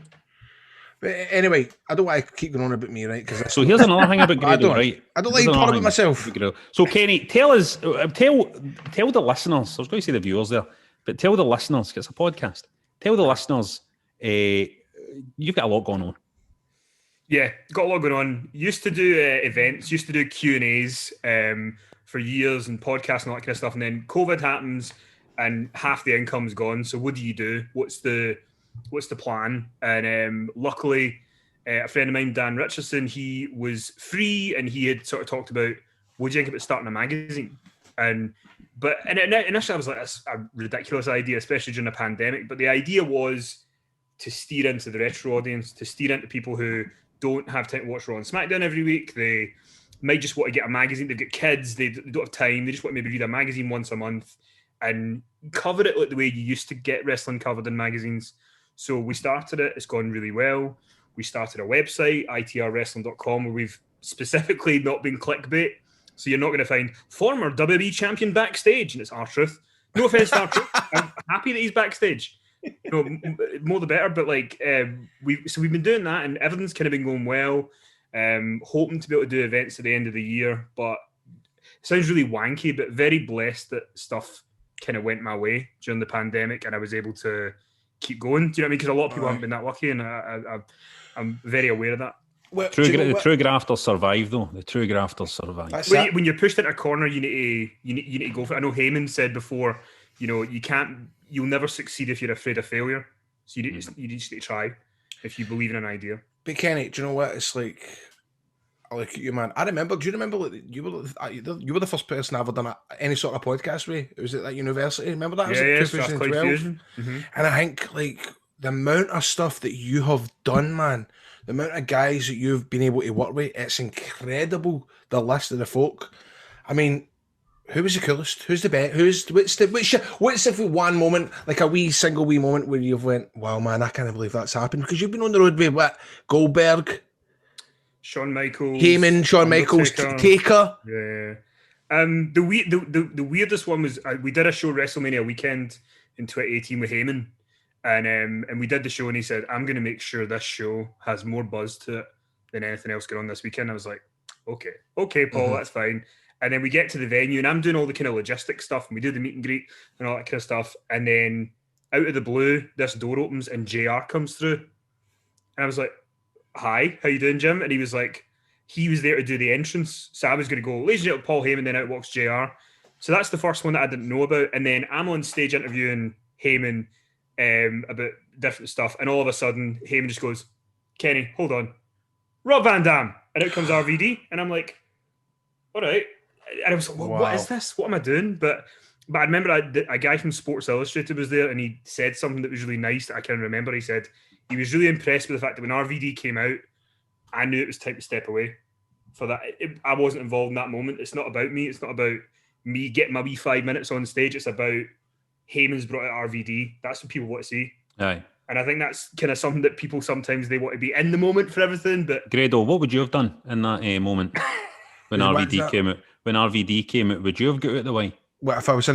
But anyway, I don't want to keep going on about me, right? So here's another thing about Grado, right? I don't like talking about myself. So Kenny, tell the listeners. I was going to say the viewers there, but tell the listeners. It's a podcast. Tell the listeners, you've got a lot going on. Yeah, got a lot going on. Used to do events, used to do Q&As for years and podcasts and all that kind of stuff. And then COVID happens and half the income's gone. So what do you do? What's the plan? And luckily, a friend of mine, Dan Richardson, he was free and he had sort of talked about, what do you think about starting a magazine? But initially I was like, that's a ridiculous idea, especially during a pandemic. But the idea was to steer into the retro audience, to steer into people who don't have time to watch Raw and SmackDown every week. They might just want to get a magazine. They've got kids. They don't have time. They just want to maybe read a magazine once a month and cover it like the way you used to get wrestling covered in magazines. So we started it. It's gone really well. We started a website, itrwrestling.com, where we've specifically not been clickbait. So you're not going to find former WWE champion backstage, and it's R-Truth. No offense to R-Truth. I'm happy that he's backstage. More the better. But we've been doing that, and everything's kind of been going well. Hoping to be able to do events at the end of the year, but it sounds really wanky, but very blessed that stuff kind of went my way during the pandemic, and I was able to keep going. Do you know what I mean? Because a lot of people haven't been that lucky, and I'm very aware of that. Well, the true grafters survive, though. The true grafters survive. When you're pushed into a corner, you need to go for it. I know Heyman said before, you'll never succeed if you're afraid of failure. So you just need to try if you believe in an idea. But Kenny, do you know what? It's like, I look at you, man. Do you remember you were the first person I ever done any sort of podcast with? It was at that university. Remember that? Yeah, it was 2012. Mm-hmm. And I think like the amount of stuff that you have done, man, the amount of guys that you've been able to work with, it's incredible. The list of the folk. I mean, who was the coolest? Who's the best? What's the one moment, like a wee moment where you've went, wow, man, I can't believe that's happened? Because you've been on the road with what? Goldberg, Shawn Michaels, Heyman, Shawn Michaels, Taker. Yeah. The weirdest one was we did a show WrestleMania weekend in 2018 with Heyman, and we did the show, and he said, "I'm going to make sure this show has more buzz to it than anything else going on this weekend." I was like, "Okay, Paul, that's fine." And then we get to the venue, and I'm doing all the kind of logistic stuff, and we do the meet and greet and all that kind of stuff. And then out of the blue, this door opens, and JR comes through, and I was like, "Hi, how you doing, Jim?" And he was like, he was there to do the entrance. So I was going to go, ladies and gentlemen, Paul Heyman, then out walks JR. So that's the first one that I didn't know about. And then I'm on stage interviewing Heyman about different stuff. And all of a sudden, Heyman just goes, Kenny, hold on. Rob Van Dam. And out comes RVD. And I'm like, all right. And I was like, what is this? What am I doing? But I remember a guy from Sports Illustrated was there, and he said something that was really nice that I can remember. He said he was really impressed with the fact that when RVD came out, I knew it was time to step away for that. I wasn't involved in that moment. It's not about me. It's not about me getting my wee 5 minutes on stage. It's about Heyman's brought out RVD. That's what people want to see. Aye. And I think that's kind of something that people sometimes they want to be in the moment for everything. But Grado, what would you have done in that moment when RVD came out? When RVD came out, would you have got out the way? What if I was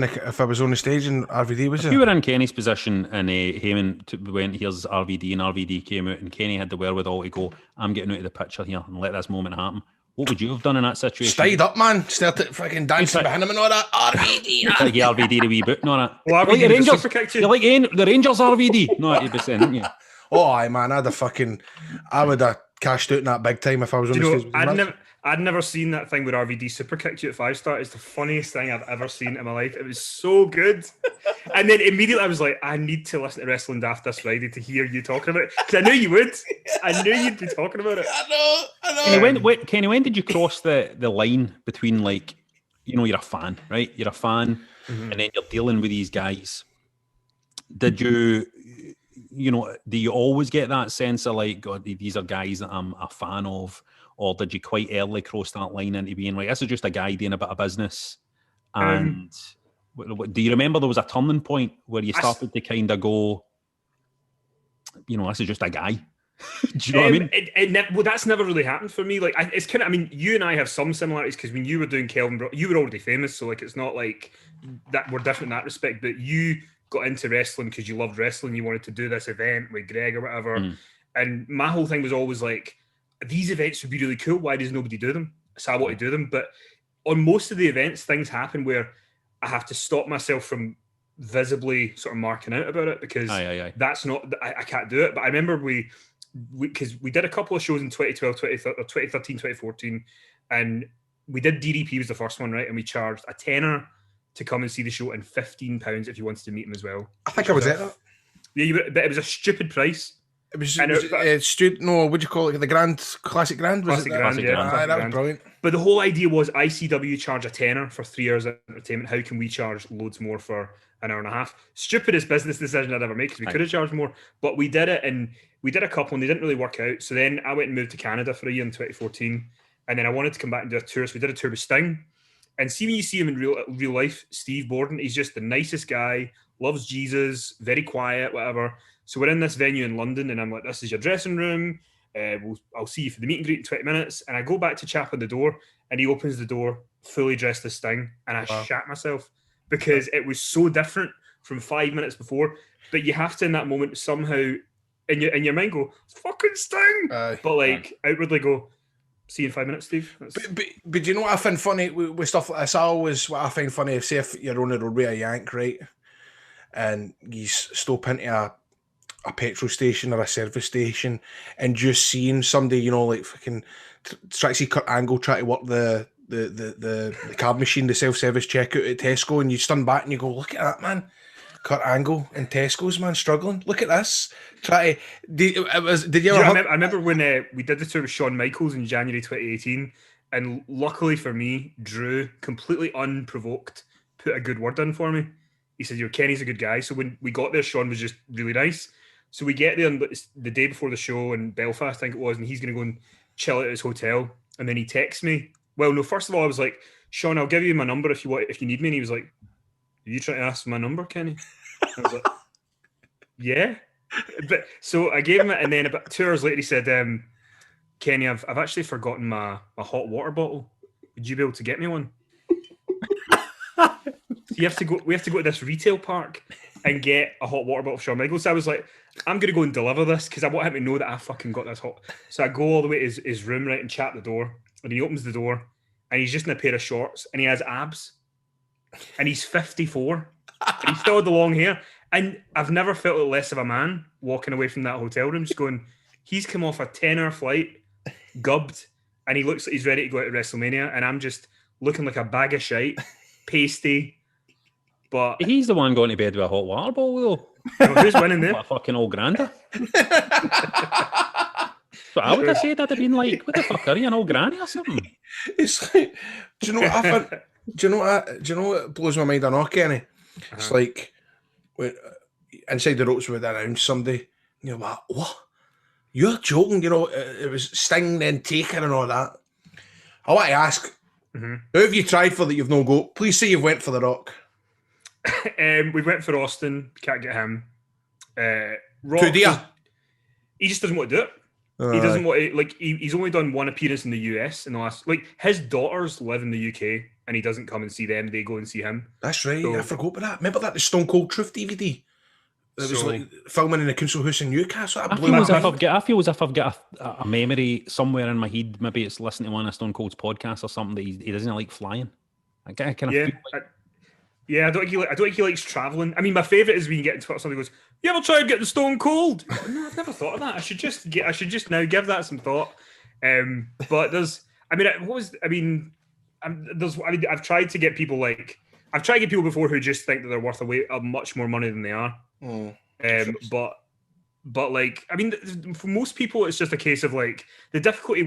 on the stage and RVD was there? If you were in Kenny's position and Heyman went, here's RVD, and RVD came out, and Kenny had the wherewithal to go, I'm getting out of the picture here and let this moment happen. What would you have done in that situation? Stayed up, man. Started fucking dancing behind him and all that. RVD. Like RVD the wee boot and all that. Well, like the Rangers. You're like the Rangers RVD. No, 80%, aren't you? Oh, aye, man. I would have cashed out in that big time if I was on the stage. I'd never seen that thing where RVD super kicked you at 5-star. It's the funniest thing I've ever seen in my life. It was so good. And then immediately I was like, I need to listen to Wrestling Daft this Friday to hear you talking about it. Because I knew you would. I knew you'd be talking about it. I know. Kenny, when did you cross the line between, like, you know, you're a fan, right? You're a fan, and then you're dealing with these guys. Did you, you know, do you always get that sense of like, God, these are guys that I'm a fan of? Or did you quite early cross that line into being like, this is just a guy doing a bit of business? And do you remember there was a turning point where you started to kind of go, you know, this is just a guy? Do you know what I mean? Well, that's never really happened for me. Like, it's kind of, I mean, you and I have some similarities because when you were doing Kelvin, you were already famous. So, like, it's not like that we're different in that respect. But you got into wrestling because you loved wrestling. You wanted to do this event with Greg or whatever. And my whole thing was always like, these events would be really cool. Why does nobody do them? So I want to do them. But on most of the events, things happen where I have to stop myself from visibly sort of marking out about it because that's not, I can't do it. But I remember because we did a couple of shows in 2012, 2013, 2014, and we did DDP was the first one, right? And we charged a tenner to come and see the show and £15 if you wanted to meet him as well. I think I was at that. Yeah, but it was a stupid price. It was no, what do you call it? The Classic Grand? Classic Grand, yeah. That was brilliant. But the whole idea was ICW charge a tenner for 3 hours of entertainment. How can we charge loads more for an hour and a half? Stupidest business decision I'd ever made because we could have charged more. But we did it, and we did a couple and they didn't really work out. So then I went and moved to Canada for a year in 2014. And then I wanted to come back and do a tour. So we did a tour with Sting. And see when you see him in real life, Steve Borden, he's just the nicest guy, loves Jesus, very quiet, whatever. So we're in this venue in London, and I'm like, this is your dressing room. I'll see you for the meet and greet in 20 minutes. And I go back to chap on the door, and he opens the door, fully dressed as Sting. And I shat myself because it was so different from 5 minutes before. But you have to, in that moment, somehow, in your mind go, it's fucking Sting. But like, outwardly go, see you in 5 minutes, Steve. But do you know what I find funny with stuff like this? What I find funny, say if you're on the road with a Yank, right? And you stop into a petrol station or a service station and just seeing somebody, you know, like fucking try to see Kurt Angle try to work the card machine, the self-service checkout at Tesco, and you stand back and you go, look at that, man. Kurt Angle in Tesco's, man, struggling. Look at this. I remember when we did the tour with Shawn Michaels in January 2018, and luckily for me, Drew, completely unprovoked, put a good word in for me. He said, Kenny's a good guy. So when we got there, Shawn was just really nice. So we get there, and it's the day before the show in Belfast, I think it was, and he's going to go and chill at his hotel. And then he texts me. Well, no, first of all, I was like, Shawn, I'll give you my number if you need me. And he was like, are you trying to ask for my number, Kenny? I was like, yeah. But so I gave him it, and then about 2 hours later, he said, Kenny, I've actually forgotten my hot water bottle. Would you be able to get me one? We have to go to this retail park and get a hot water bottle for Shawn Michaels. So I was like, I'm going to go and deliver this because I want him to know that I fucking got this hot. So I go all the way to his room, right, and chat the door. And he opens the door and he's just in a pair of shorts and he has abs. And he's 54. And he's still had the long hair. And I've never felt like less of a man walking away from that hotel room, just going, he's come off a 10-hour flight, gubbed, and he looks like he's ready to go out to WrestleMania. And I'm just looking like a bag of shite, pasty. But he's the one going to bed with a hot water bottle, though. Who's winning there? What a fucking old granda. But I would have said I'd have been like, what the fuck are you, an old granny or something? It's like, do you know what I find, do you know what blows my mind or not, Kenny? It's like when inside the ropes would announce somebody, and you're like, what? You're joking, you know, it was Sting then Taker and all that. I want to ask, who have you tried for that you've no go? Please say you've went for The Rock. We went for Austin, can't get him. Rock, Who do you? he just doesn't want to do it. He doesn't want to, like, he's only done one appearance in the US in the last, like, his daughters live in the UK and he doesn't come and see them, they go and see him. That's right, So- I forgot about that. Remember that, the Stone Cold Truth DVD? It was So- like filming in the council house in Newcastle. That I blew feel my as if mind. I've got a memory somewhere in my head. Maybe it's listening to one of Stone Cold's podcasts or something that he doesn't like flying. I kind of Yeah, feel like, I don't think he likes traveling. I mean, my favorite is when you get into it, somebody goes, "You ever tried getting Stone Cold?" No, I've never thought of that. I should just now give that some thought. But I've tried to get people before who just think that they're worth much more money than they are. But like, I mean, for most people, it's just a case of like, the difficulty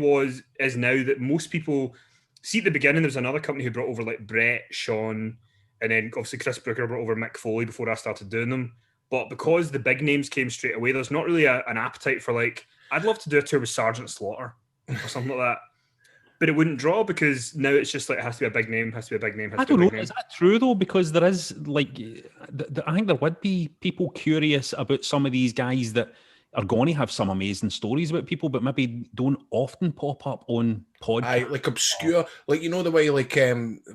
is now that most people see at the beginning, there was another company who brought over like Brett, Shawn, and then obviously Chris Brooker brought over Mick Foley before I started doing them. But because the big names came straight away, there's not really an appetite for like, I'd love to do a tour with Sergeant Slaughter or something like that. But it wouldn't draw because now it's just like, it has to be a big name, I don't know, is that true though? Because there is like, I think there would be people curious about some of these guys that are going to have some amazing stories about people, but maybe don't often pop up on podcasts. Aye, like obscure, like, you know, the way like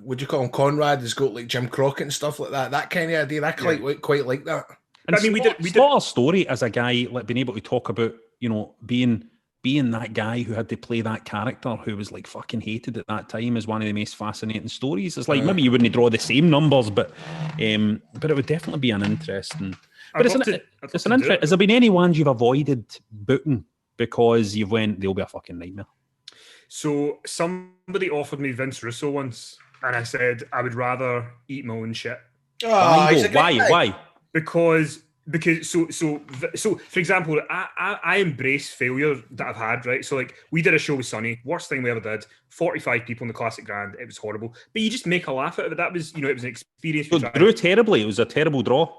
would you call him, Conrad has got like Jim Crockett and stuff like that. That kind of idea. I quite like that. And I mean, we did Slaughter's story as a guy, like being able to talk about, you know, being that guy who had to play that character who was like fucking hated at that time is one of the most fascinating stories. It's like maybe you wouldn't draw the same numbers, but it would definitely be an interesting. But it's an interest. Has there been any ones you've avoided booking because you've went, they'll be a fucking nightmare? So somebody offered me Vince Russo once, and I said I would rather eat my own shit. Why? Because for example, I embrace failure that I've had, right? So like, we did a show with Sonny, worst thing we ever did, 45 people in the Classic Grand, it was horrible, but you just make a laugh out of it. That was, you know, it was an experience. So it drew terribly. It was a terrible draw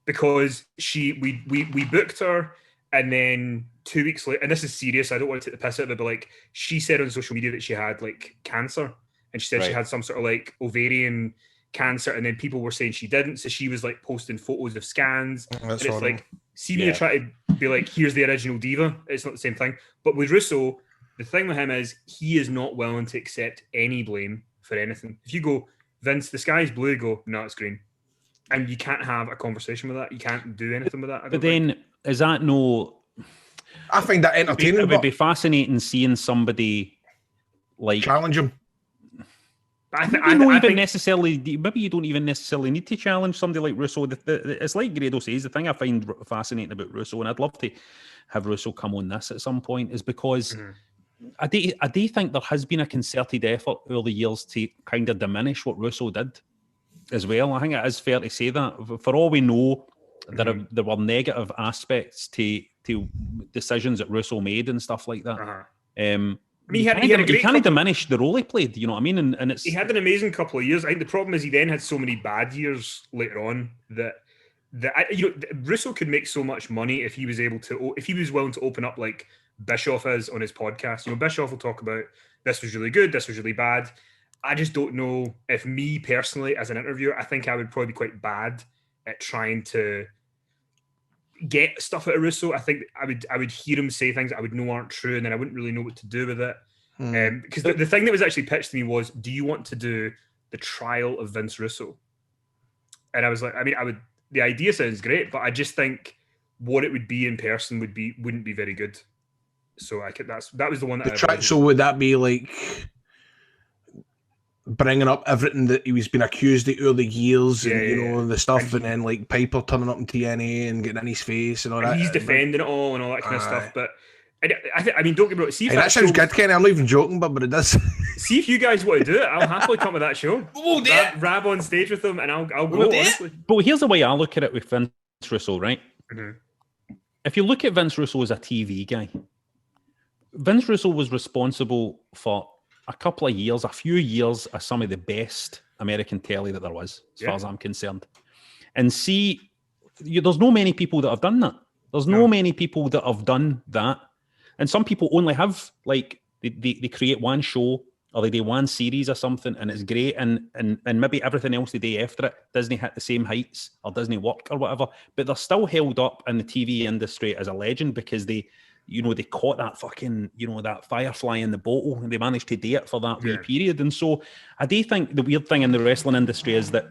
because we booked her, and then 2 weeks later, and this is serious, I don't want to take the piss out of it, but like, she said on social media that she had like cancer, and she said she had some sort of like ovarian cancer, and then people were saying she didn't, so she was like posting photos of scans. That's and it's horrible. like, see me try to be like, here's the original diva. It's not the same thing. But with Russo, the thing with him is he is not willing to accept any blame for anything. If you go, Vince, the sky's blue, you go, no, it's green. And you can't have a conversation with that. You can't do anything with that. But then, is that no... I find that entertaining. It would be fascinating seeing somebody like... challenge him. Maybe you don't even necessarily need to challenge somebody like Russo. It's like Grado says, the thing I find fascinating about Russo, and I'd love to have Russo come on this at some point, is because I do think there has been a concerted effort over the years to kind of diminish what Russo did as well. I think it is fair to say that. For all we know, there were negative aspects to decisions that Russo made and stuff like that. I mean, you can't diminish the role he played, you know what I mean? And it's, he had an amazing couple of years. I think the problem is he then had so many bad years later on that Russo could make so much money if he was willing to open up like Bischoff is on his podcast. Bischoff will talk about this was really good, this was really bad. I just don't know if me personally as an interviewer, I think I would probably be quite bad at trying to get stuff out of Russo. I think I would hear him say things I would know aren't true, and then I wouldn't really know what to do with it. Because the thing that was actually pitched to me was, do you want to do the trial of Vince Russo? And I was like, the idea sounds great, but I just think what it would be in person wouldn't be very good. So that was the one that so would that be like bringing up everything that he was being accused of early years and the stuff, and then like Piper turning up in TNA and getting in his face and all that. He's defending it all and all that kind of stuff. But I mean, don't get me wrong. See if that sounds good, Kenny. I'm not even joking, but it does. See if you guys want to do it. I'll happily come to that show. Rab on stage with them, and I'll go. Honestly. But here's the way I look at it with Vince Russo, right? Mm-hmm. If you look at Vince Russo as a TV guy, Vince Russo was responsible for a few years as some of the best American telly that there was, as far as I'm concerned. And there's no many people that have done that. There's no many people that have done that. And some people only have, like, they create one show or they do one series or something and it's great, and maybe everything else they do after it doesn't hit the same heights or doesn't work or whatever, but they're still held up in the TV industry as a legend because they caught that fucking, that firefly in the bottle and they managed to do it for that wee period. And so I do think the weird thing in the wrestling industry is that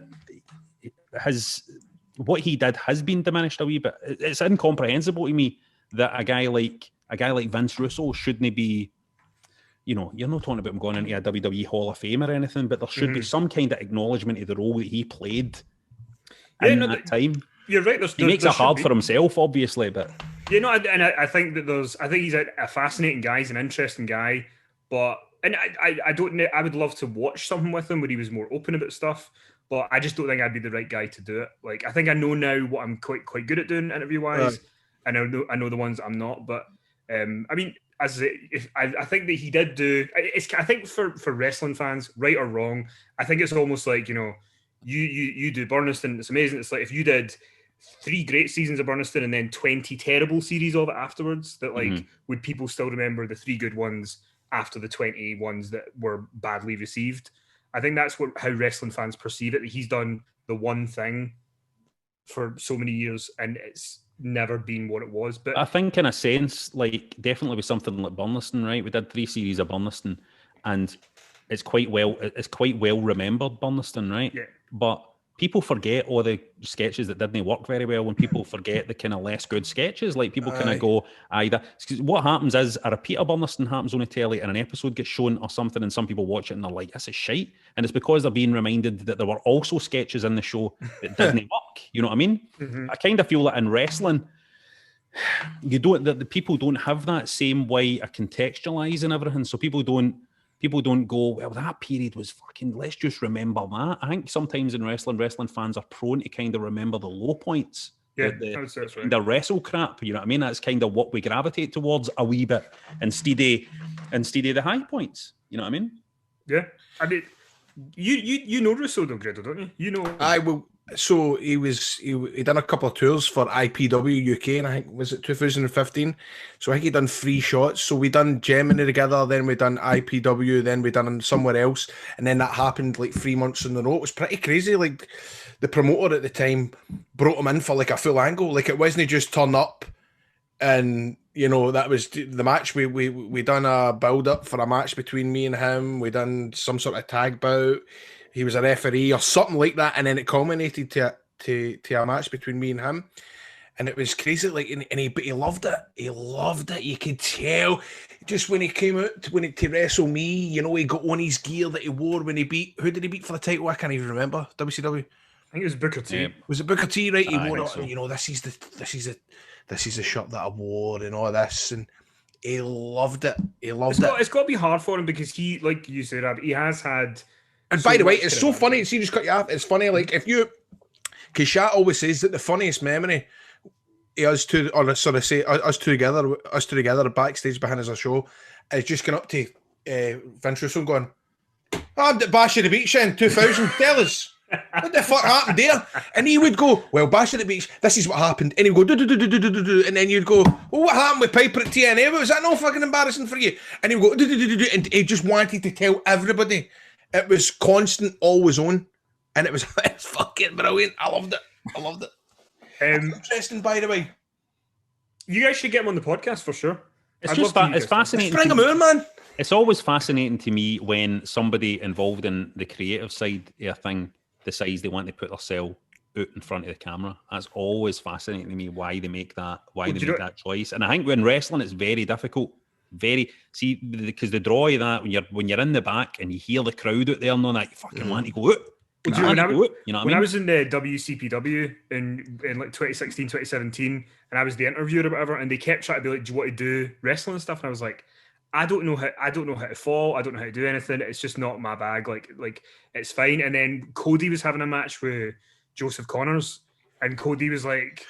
what he did has been diminished a wee bit. It's incomprehensible to me that a guy like Vince Russo shouldn't be, you're not talking about him going into a WWE Hall of Fame or anything, but there should be some kind of acknowledgement of the role that he played in that time. You're right. He makes it hard for himself, obviously, but I think that I think he's a fascinating guy. He's an interesting guy, but I don't know. I would love to watch something with him where he was more open about stuff, but I just don't think I'd be the right guy to do it. Like, I think I know now what I'm quite good at doing interview wise. I know the ones I'm not, but I mean, I think that he did do. I think for wrestling fans, right or wrong, I think it's almost like you do Burniston. It's amazing. It's like if you did 3 great seasons of Burniston and then 20 terrible series of it afterwards, that would people still remember the 3 good ones after the 20 ones that were badly received? I think that's how wrestling fans perceive it. That he's done the one thing for so many years and it's never been what it was. But I think in a sense, like definitely with something like Burniston, right? We did 3 series of Burniston and it's quite well remembered, Burniston, right? Yeah. But people forget all the sketches that didn't work very well when people forget the kind of less good sketches. Like people kind of go, what happens is a repeat of Burniston happens on a telly and an episode gets shown or something and some people watch it and they're like, this is shite. And it's because they're being reminded that there were also sketches in the show that didn't work. You know what I mean? Mm-hmm. I kind of feel that in wrestling, the people don't have that same way of contextualizing everything. So people don't go, well, that period was fucking, let's just remember that. I think sometimes in wrestling fans are prone to kind of remember the low points. Yeah, that's right. The wrestle crap, you know what I mean? That's kind of what we gravitate towards a wee bit instead of the high points. You know what I mean? Yeah. I mean, you know Russo though, Grado, don't you? You know. I will. So he done a couple of tours for IPW UK, and I think was it 2015. So I think he done 3 shots. So we done Gemini together, then we done IPW, then we done somewhere else, and then that happened like 3 months in a row. It was pretty crazy. Like the promoter at the time brought him in for like a full angle. Like it wasn't just turn up, and that was the match. We done a build up for a match between me and him. We done some sort of tag bout. He was a referee or something like that, and then it culminated to a match between me and him, and it was crazy. Like, and he loved it. He loved it. You could tell just when he came out to wrestle me. He got on his gear that he wore when he beat. Who did he beat for the title? I can't even remember. WCW. I think it was Booker T. Yeah. Was it Booker T? Right? He wore it. So. This is the shirt that I wore and all this, and he loved it. He loved it. It's got to be hard for him because he, like you said, Rab, he has had. And by the way, it's so funny. See, just cut you off. It's funny, like because Shat always says that the funniest memory us two together backstage behind us a show is just going up to Vince Russo and going, "I'm the Bash of the Beach in 2000. Tell us." What the fuck happened there? And he would go, well, Bash at the Beach, this is what happened. And he would go, do, and then you'd go, well, what happened with Piper at TNA? Was that no fucking embarrassing for you? And he would go, do, and he just wanted to tell everybody. It was constant, always on. And it was fucking brilliant. I loved it. Interesting, by the way. You guys should get him on the podcast for sure. It's fascinating. Bring him on, man. It's always fascinating to me when somebody involved in the creative side of a thing decides they want to put themselves out in front of the camera. That's always fascinating to me why they make that that choice. And I think when wrestling, it's very difficult. Because the draw of that when you're in the back and you hear the crowd out there and all that, you fucking want to go out. When I was in the WCPW in like 2016, 2017, and I was the interviewer or whatever, and they kept trying to be like, "Do you want to do wrestling and stuff?" And I was like, I don't know how to fall. I don't know how to do anything. It's just not my bag. Like it's fine. And then Cody was having a match with Joseph Connors, and Cody was like,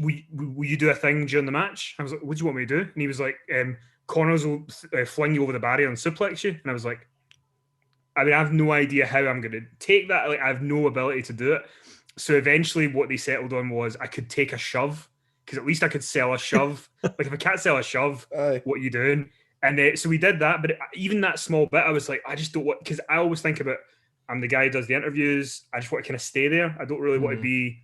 will you do a thing during the match? I was like, what do you want me to do? And he was like, Connors will fling you over the barrier and suplex you. And I was like, I mean, I have no idea how I'm going to take that. Like, I have no ability to do it. So eventually what they settled on was I could take a shove, because at least I could sell a shove. Like, if I can't sell a shove, what are you doing? And so we did that. But even that small bit, I was like, I just don't want, because I always think about, I'm the guy who does the interviews. I just want to kind of stay there. I don't really want to be,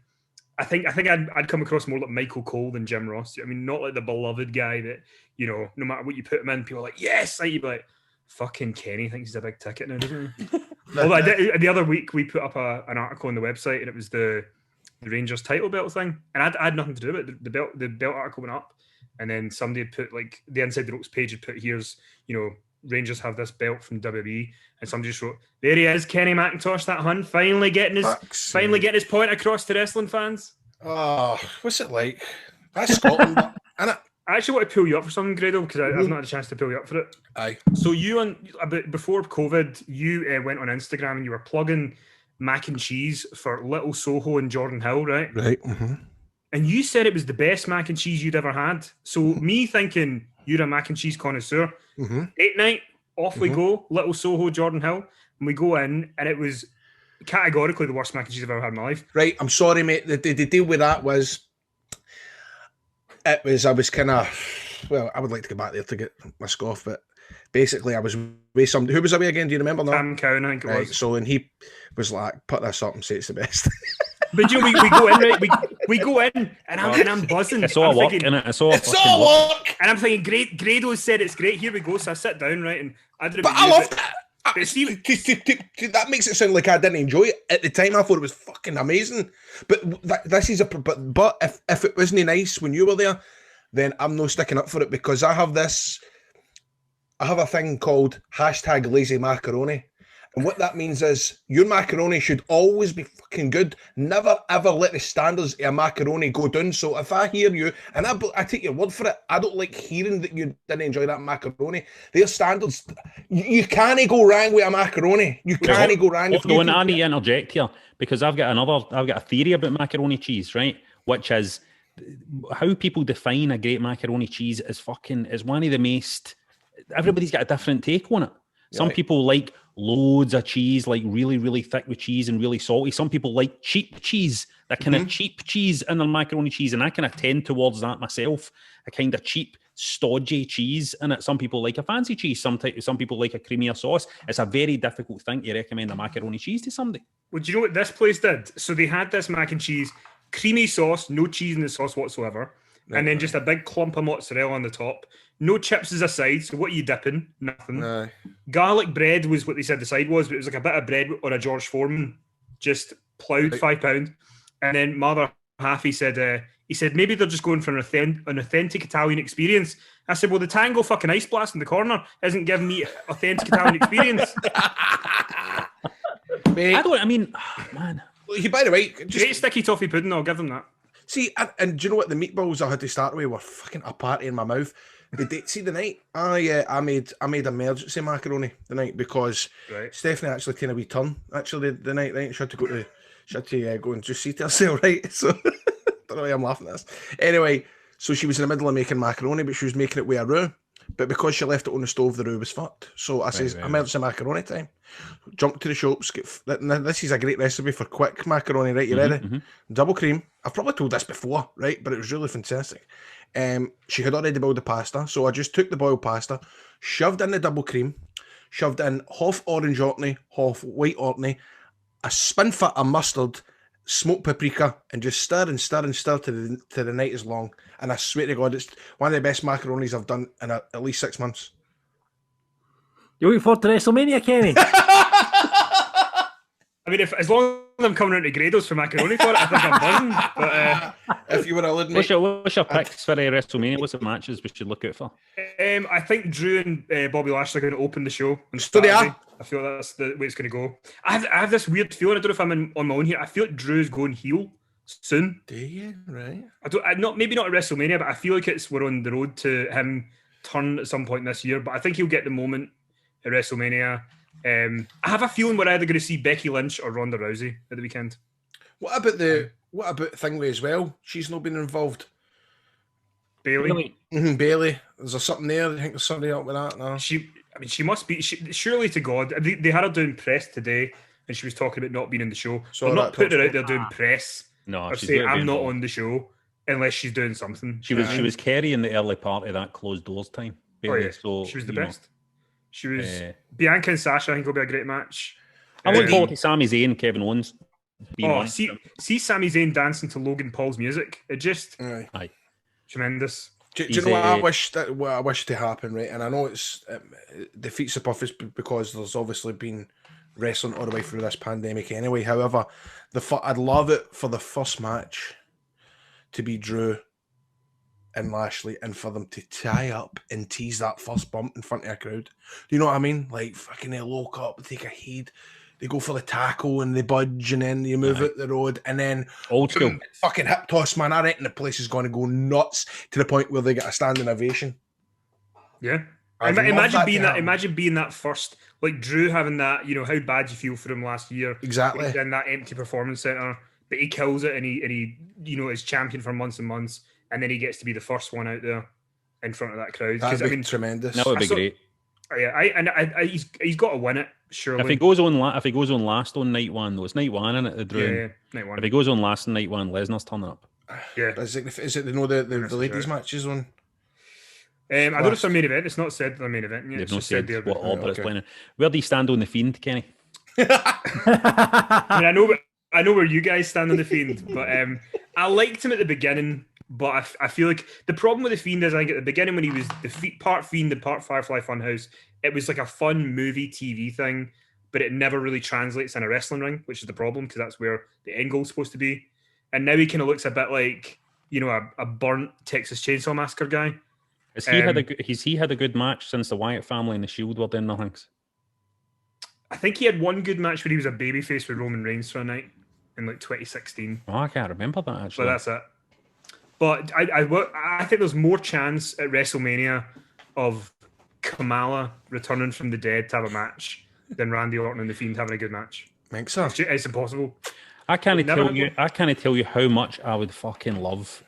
I think I'd come across more like Michael Cole than Jim Ross. I mean, not like the beloved guy that, you know, no matter what you put him in, people are like, yes. Like, you'd be like, fucking Kenny thinks he's a big ticket now, doesn't he? Although the other week we put up an article on the website, and it was the Rangers title belt thing, and I had nothing to do with it. The belt article went up, and then somebody had put, like, the Inside the Ropes page had put, here's, you know, Rangers have this belt from WWE, and somebody just wrote, there he is, Kenny McIntosh, that hun, finally getting his point across to wrestling fans. Oh, what's it like? That's Scotland, isn't it? I actually want to pull you up for something, Grado, because I've not had a chance to pull you up for it. Aye. So before COVID, you went on Instagram and you were plugging mac and cheese for Little Soho and Jordan Hill, right? Right. Mm-hmm. And you said it was the best mac and cheese you'd ever had. So me thinking you're a mac and cheese connoisseur, date night, off we go, Little Soho, Jordan Hill, and we go in, and it was categorically the worst mac and cheese I've ever had in my life. Right. I'm sorry, mate. The deal with that was, I was kind of, well, I would like to go back there to get my scoff, but basically I was with somebody. Who was away again? Do you remember that? Cam Cowan, I think it was. So, and he was like, put this up and say it's the best. But you know, we go in, right? We go in, and I'm buzzing. It's all work, innit? It's all work. And I'm thinking, Grado said it's great. Here we go. So I sit down, right, and I did. But I loved it. That makes it sound like I didn't enjoy it at the time. I thought it was fucking amazing. But this is but if it wasn't nice when you were there, then I'm no sticking up for it, because I have a thing called #lazy macaroni. And what that means is your macaroni should always be fucking good. Never ever let the standards of a macaroni go down. So if I hear you, and I take your word for it, I don't like hearing that you didn't enjoy that macaroni. Their standards, you can't go wrong with a macaroni. You can't go wrong. I need to interject here, because I've got a theory about macaroni cheese, right? Which is how people define a great macaroni cheese is one of the most. Everybody's got a different take on it. Some people like loads of cheese, like really, really thick with cheese and really salty. Some people like cheap cheese, that kind of cheap cheese in their macaroni cheese, and I kind of tend towards that myself, a kind of cheap, stodgy cheese in it. Some people like a fancy cheese. Some people like a creamier sauce. It's a very difficult thing to recommend a macaroni cheese to somebody. Well, do you know what this place did? So they had this mac and cheese, creamy sauce, no cheese in the sauce whatsoever, and then just a big clump of mozzarella on the top. No chips as a side, so what are you dipping? Nothing. No. Garlic bread was what they said the side was, but it was like a bit of bread on a George Foreman, just ploughed £5. And then my other half, he said maybe they're just going for an authentic Italian experience. I said, well, the Tango fucking Ice Blast in the corner isn't giving me authentic Italian experience. Man. By the way, great sticky toffee pudding, I'll give them that. See, and do you know what? The meatballs I had to start with were fucking a party in my mouth. See, the night I made emergency macaroni the night, because Stephanie actually taken a wee turn. Actually, the night, right? She had to go and just see to herself, right? So don't know why I'm laughing at this. Anyway, so she was in the middle of making macaroni, but she was making it with a roux. but because she left it on the stove, the roux was fucked. So I says, right, I'm out some macaroni time. Jump to the shops. This is a great recipe for quick macaroni, right? You ready? Double cream. I've probably told this before, right? But it was really fantastic. She had already boiled the pasta, so I just took the boiled pasta, shoved in the double cream, shoved in half orange Orkney, half white Orkney, a spoonful of mustard, smoked paprika, and just stir and stir and stir to the night is long. And I swear to God, it's one of the best macaronis I've done in at least 6 months. You looking forward to WrestleMania, Kenny? I mean, as long as I'm coming out to Grado's for macaroni for it, I think I'm buzzing. But if you were a lid, what's your picks for WrestleMania? What's the matches we should look out for? I think Drew and Bobby Lashley are going to open the show on So they Saturday. are. I feel that's the way it's going to go. I have this weird feeling. I don't know if I'm on my own here. I feel like Drew's going heel soon. Do you? Right. Maybe not at WrestleMania, but I feel like we're on the road to him turn at some point this year. But I think he'll get the moment at WrestleMania. I have a feeling we're either going to see Becky Lynch or Ronda Rousey at the weekend. What about Thingley as well? She's not been involved. Bailey. Bailey. Is there something there? I think there's somebody up with that. No. She must be. Surely to God, they had her doing press today, and she was talking about not being in the show. So they're not putting her out there doing press. No, or she's saying I'm not involved. on the show unless she's doing something. She was carrying the early part of that closed doors time. Bailey, so she was the best. She was Bianca and Sasha. I think will be a great match. I look forward to Sami Zayn and Kevin Owens. See Sami Zayn dancing to Logan Paul's music. It just tremendous. Do you know what I wish to happen, right? And I know it defeats the purpose because there's obviously been wrestling all the way through this pandemic anyway. However, I'd love it for the first match to be Drew and Lashley, and for them to tie up and tease that first bump in front of a crowd. Do you know what I mean? Like, fucking they lock up, take a head, they go for the tackle and they budge, and then you move out the road, and then old school fucking hip toss, man. I reckon the place is going to go nuts to the point where they get a standing ovation. Yeah. Imagine being that first, like Drew having that, how bad you feel for him last year. Exactly. In that empty performance center, but he kills it and he is champion for months and months. And then he gets to be the first one out there in front of that crowd. That'd be tremendous. That would be great. Yeah, he's got to win it. Surely. If he goes on last on night one, though, it's night one, isn't it? The Drew. Yeah, night one. If he goes on last on night one, Lesnar's turning up. Yeah. Is it the ladies' matches on? I don't know if it's a main event. It's not said the main event yet. They've not said there, what order it's playing in. Where do you stand on the Fiend, Kenny? I mean, I know where you guys stand on the Fiend, but I liked him at the beginning. But I feel like the problem with the Fiend is, I think at the beginning when he was part Fiend and part Firefly Funhouse, it was like a fun movie TV thing, but it never really translates in a wrestling ring, which is the problem because that's where the end goal's supposed to be. And now he kind of looks a bit like a burnt Texas Chainsaw Massacre guy. Has he had a good match since the Wyatt family and the Shield were doing nothing? I think he had one good match where he was a babyface with Roman Reigns for a night in like 2016. Oh, I can't remember that actually. But that's it. But I think there's more chance at WrestleMania of Kamala returning from the dead to have a match than Randy Orton and The Fiend having a good match. Think so? It's impossible. I can't tell you how much I would fucking love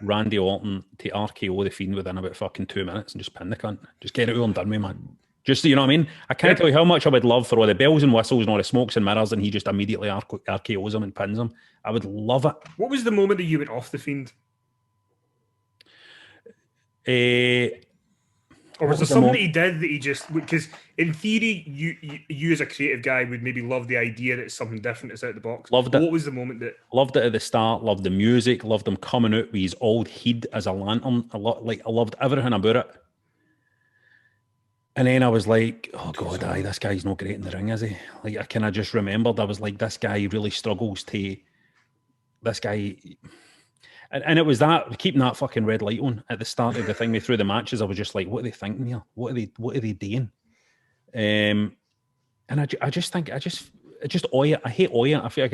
Randy Orton to RKO The Fiend within about fucking 2 minutes and just pin the cunt. Just get it all done with, man. Just, you know what I mean? I can't tell you how much I would love for all the bells and whistles and all the smokes and mirrors, and he just immediately RKOs him and pins him. I would love it. What was the moment that you went off The Fiend? Or was there something that he did that he just, because in theory you as a creative guy would maybe love the idea that it's something different that's out the box. Loved it. What was the moment that loved it at the start? Loved the music. Loved him coming out with his old head as a lantern. I loved everything about it. And then I was like, oh God, this guy's not great in the ring, is he? Like, I kind of just remembered, I was like, this guy really struggles to. This guy. And it was that, keeping that fucking red light on at the start of the thing, through the matches, I was just like, what are they thinking here? What are they doing? And I just think, Oya, I hate Oya. I feel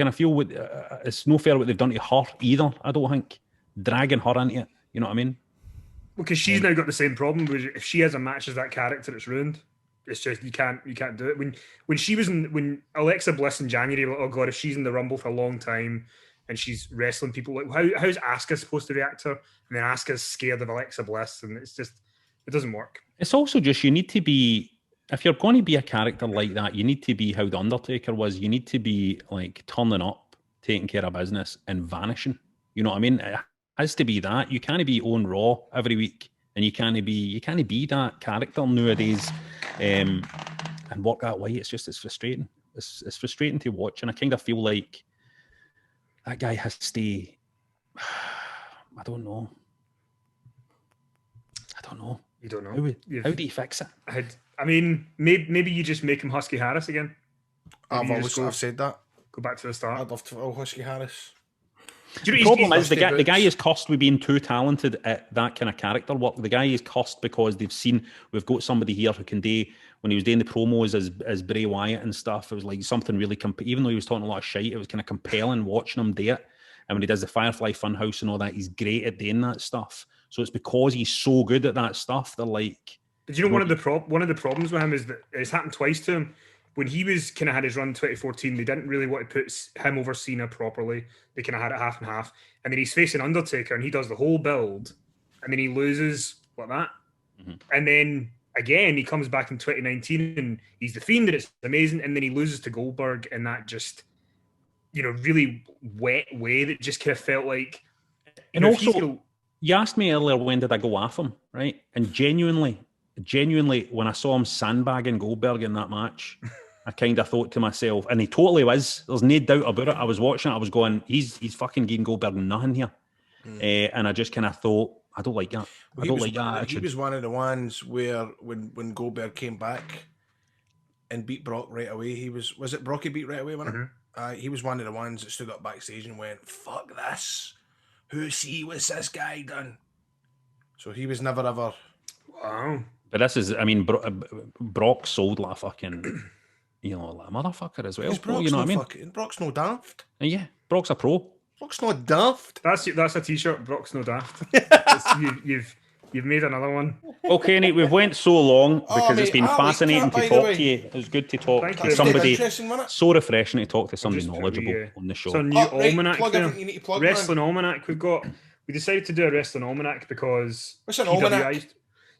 it's no fair what they've done to her either, I don't think. Dragging her into it, you know what I mean? Because she's now got the same problem. If she has a match as that character, it's ruined. It's just you can't do it. When Alexa Bliss in January, like, oh God, if she's in the Rumble for a long time and she's wrestling people, like how's Asuka supposed to react to her? And then Asuka's scared of Alexa Bliss, and it's just It doesn't work. It's also just you need to be, if you're going to be a character like that, you need to be how the Undertaker was. You need to be like turning up, taking care of business, and vanishing. You know what I mean? It has to be that. You can't be on Raw every week, and you can't be that character nowadays, and work that way. It's frustrating. It's frustrating to watch, and I kind of feel like that guy has to. I don't know. You don't know. How do you fix it? I mean, maybe you just make him Husky Harris again. I've said that. Go back to the start. I'd love to Husky Harris. The problem is the guy is cursed with being too talented at that kind of character work. The guy is cursed because they've seen we've got somebody here who can do, when he was doing the promos as Bray Wyatt and stuff, it was like something really, even though he was talking a lot of shite, it was kind of compelling watching him do it. And when he does the Firefly Funhouse and all that, he's great at doing that stuff. So it's because he's so good at that stuff. They're like... But you know, one of the problems with him is that it's happened twice to him. When he was kind of had his run in 2014, they didn't really want to put him over Cena properly. They kind of had it half and half. And then he's facing Undertaker and he does the whole build. And then he loses like that. Mm-hmm. And then again, he comes back in 2019 and he's the Fiend and it's amazing. And then he loses to Goldberg in that just, really wet way that just kind of felt like... And also, you asked me earlier, when did I go off him, right? And genuinely, when I saw him sandbagging Goldberg in that match, I kind of thought to myself, and he totally was, there's no doubt about it. I was watching it, I was going, he's fucking giving Goldberg nothing here. And I just kind of thought, I don't like that. He was one of the ones where when Goldberg came back and beat Brock right away, was it Brock he beat right away, wasn't it? He was one of the ones that stood up backstage and went, fuck this. What's this guy done? So he was never ever... Wow. But this is, I mean, Brock sold like a fucking, like a motherfucker as well. You know what I mean? Brock's no daft. Yeah, Brock's a pro. Brock's not daft. That's a t-shirt. Brock's no daft. You've made another one. Well, Kenny, we've went so long because it's been fascinating to talk to you. It was good to talk to somebody. So refreshing to talk to somebody knowledgeable on the show. It's a new almanac there. Wrestling Almanac. We decided to do a Wrestling Almanac because... What's an almanac?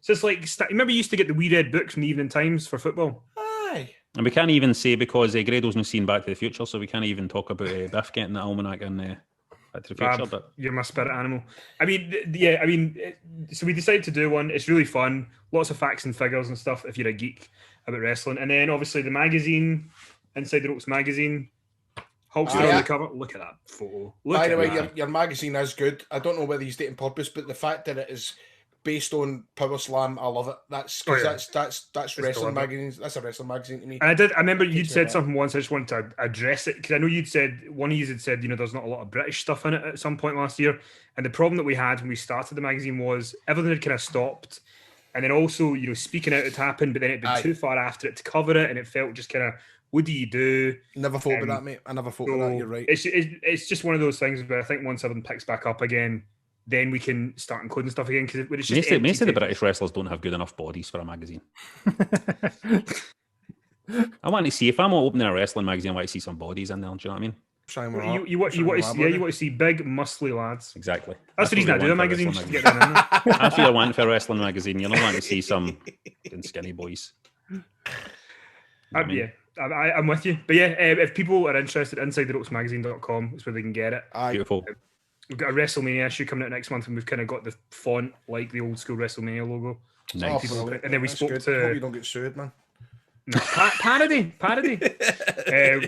So it's like, remember you used to get the wee red books from the Evening Times for football? Aye. And we can't even say, because Grado's not seen Back to the Future, so we can't even talk about Biff getting the almanac in Back to the Future. But you're my spirit animal. So we decided to do one. It's really fun. Lots of facts and figures and stuff if you're a geek about wrestling. And then obviously the magazine, Inside the Ropes magazine. Hulkster on the cover. Look at that photo. By the way, your magazine is good. I don't know whether he's dating purpose, but the fact that it is based on Power Slam, I love it. That's wrestling magazines. That's a wrestling magazine to me. And I remember you'd said something once. I just wanted to address it because I know one of you had said, there's not a lot of British stuff in it at some point last year. And the problem that we had when we started the magazine was everything had kind of stopped. And then also, speaking out had happened, but then it'd been too far after it to cover it, and it felt just kind of, what do you do? Never thought about that, mate. I never thought about that. You're right. It's just one of those things where I think once everything picks back up again, then we can start including stuff again. Because it's just most of the British wrestlers don't have good enough bodies for a magazine. I want to see, if I'm opening a wrestling magazine, I want to see some bodies in there. Do you know what I mean? You want to see big, muscly lads. Exactly. That's the reason I do a magazine. Just to get them in there. That's what I want for a wrestling magazine. You're not wanting to see some skinny boys. Yeah, I'm with you. But yeah, if people are interested, InsideTheRopesMagazine.com is where they can get it. Beautiful. We've got a Wrestlemania issue coming out next month, and we've kind of got the font like the old school Wrestlemania logo. Nice. And then we spoke to... I hope you don't get sued, man. No, parody.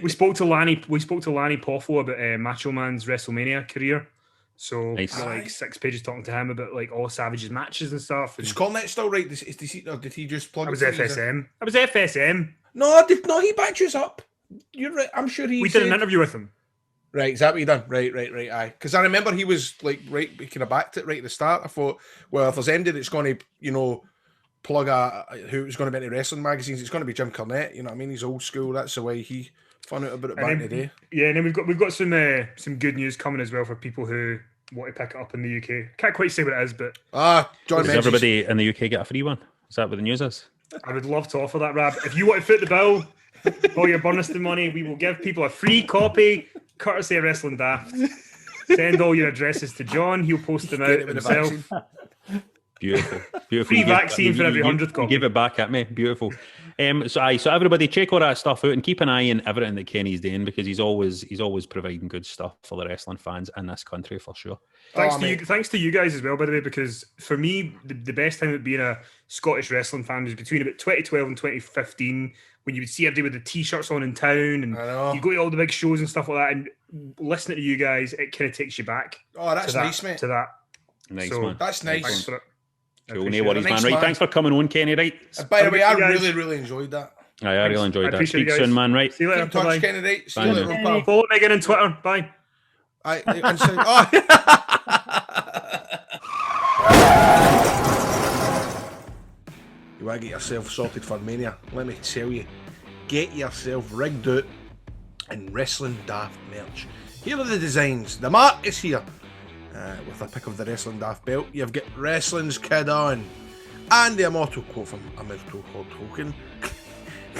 We spoke to Lanny Poffo about Macho Man's Wrestlemania career. So nice. Like 6 pages talking to him about like all Savage's matches and stuff. Is Cornette still right? Did he just plug? I was FSM. No, he backed us up. You're right. I'm sure he. We did an interview with him. Right, is that what you done? Right, aye. Because I remember he was like, right, we kind of backed it right at the start. I thought, well, if there's anybody that's going to, plug who's going to be into wrestling magazines, it's going to be Jim Cornette. You know what I mean? He's old school. That's the way he found out about it back in the day. Yeah, and then we've got some good news coming as well for people who want to pick it up in the UK. Can't quite say what it is, but John, does everybody in the UK get a free one? Is that what the news is? I would love to offer that, Rab. If you want to foot the bill, all your Burniston money, we will give people a free copy, courtesy of Wrestling Daft. Send all your addresses to John. He'll post them out himself. Beautiful. Free You gave- vaccine for every you 100 You copy. gave it back at me. Beautiful. So everybody check all that stuff out and keep an eye on everything that Kenny's doing, because he's always providing good stuff for the wrestling fans in this country for sure. Thanks to you guys as well, by the way, because for me, the best time of being a Scottish wrestling fan was between about 2012 and 2015, when you would see everybody with the t-shirts on in town, and you go to all the big shows and stuff like that, and listening to you guys, it kind of takes you back. Oh, that's nice, mate. To that. Nice, So, man. That's nice. Thanks for it. Cool, no worries, man. Thanks, Right, man. thanks for coming on, Kenny. Right. By the way, I guys. really enjoyed that. I really enjoyed that. appreciate Speak you guys. soon, man. Right. See you later. Keep in touch, Bye-bye. Kenny, right? See Bye you now. later, pal. Follow Megan on Twitter. Bye. And so, oh. You want to get yourself sorted for Mania? Let me tell you, get yourself rigged out in Wrestling Daft merch. Here are the designs. The mark is here. With a pic of the Wrestling Daft belt, you've got Wrestling's Kid on, and the immortal quote from Immortal Hulk Hogan.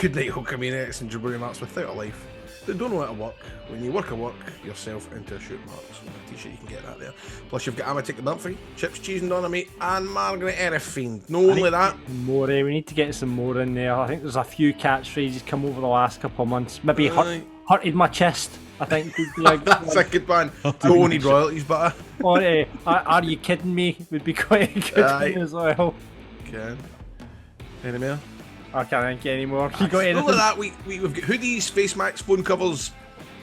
Good night, Hulkamaniacs and Jabroni Marks without a life. They don't know how to work. When you work yourself into a shoot mark. So a t-shirt, you can get that there. Plus you've got Amatic the Bump Free, Chips, Cheese and Dynamite, and Margaret Fiend. No only that. More, we need to get some more in there. I think there's a few catchphrases come over the last couple of months. Maybe hurted my chest, I think. Would be like, That's a good one. No need royalties, but or are you kidding me? Would be quite a good one as well. okay. Any more? I can't think anymore. You got All anything? of that, we've got hoodies, face masks, phone covers,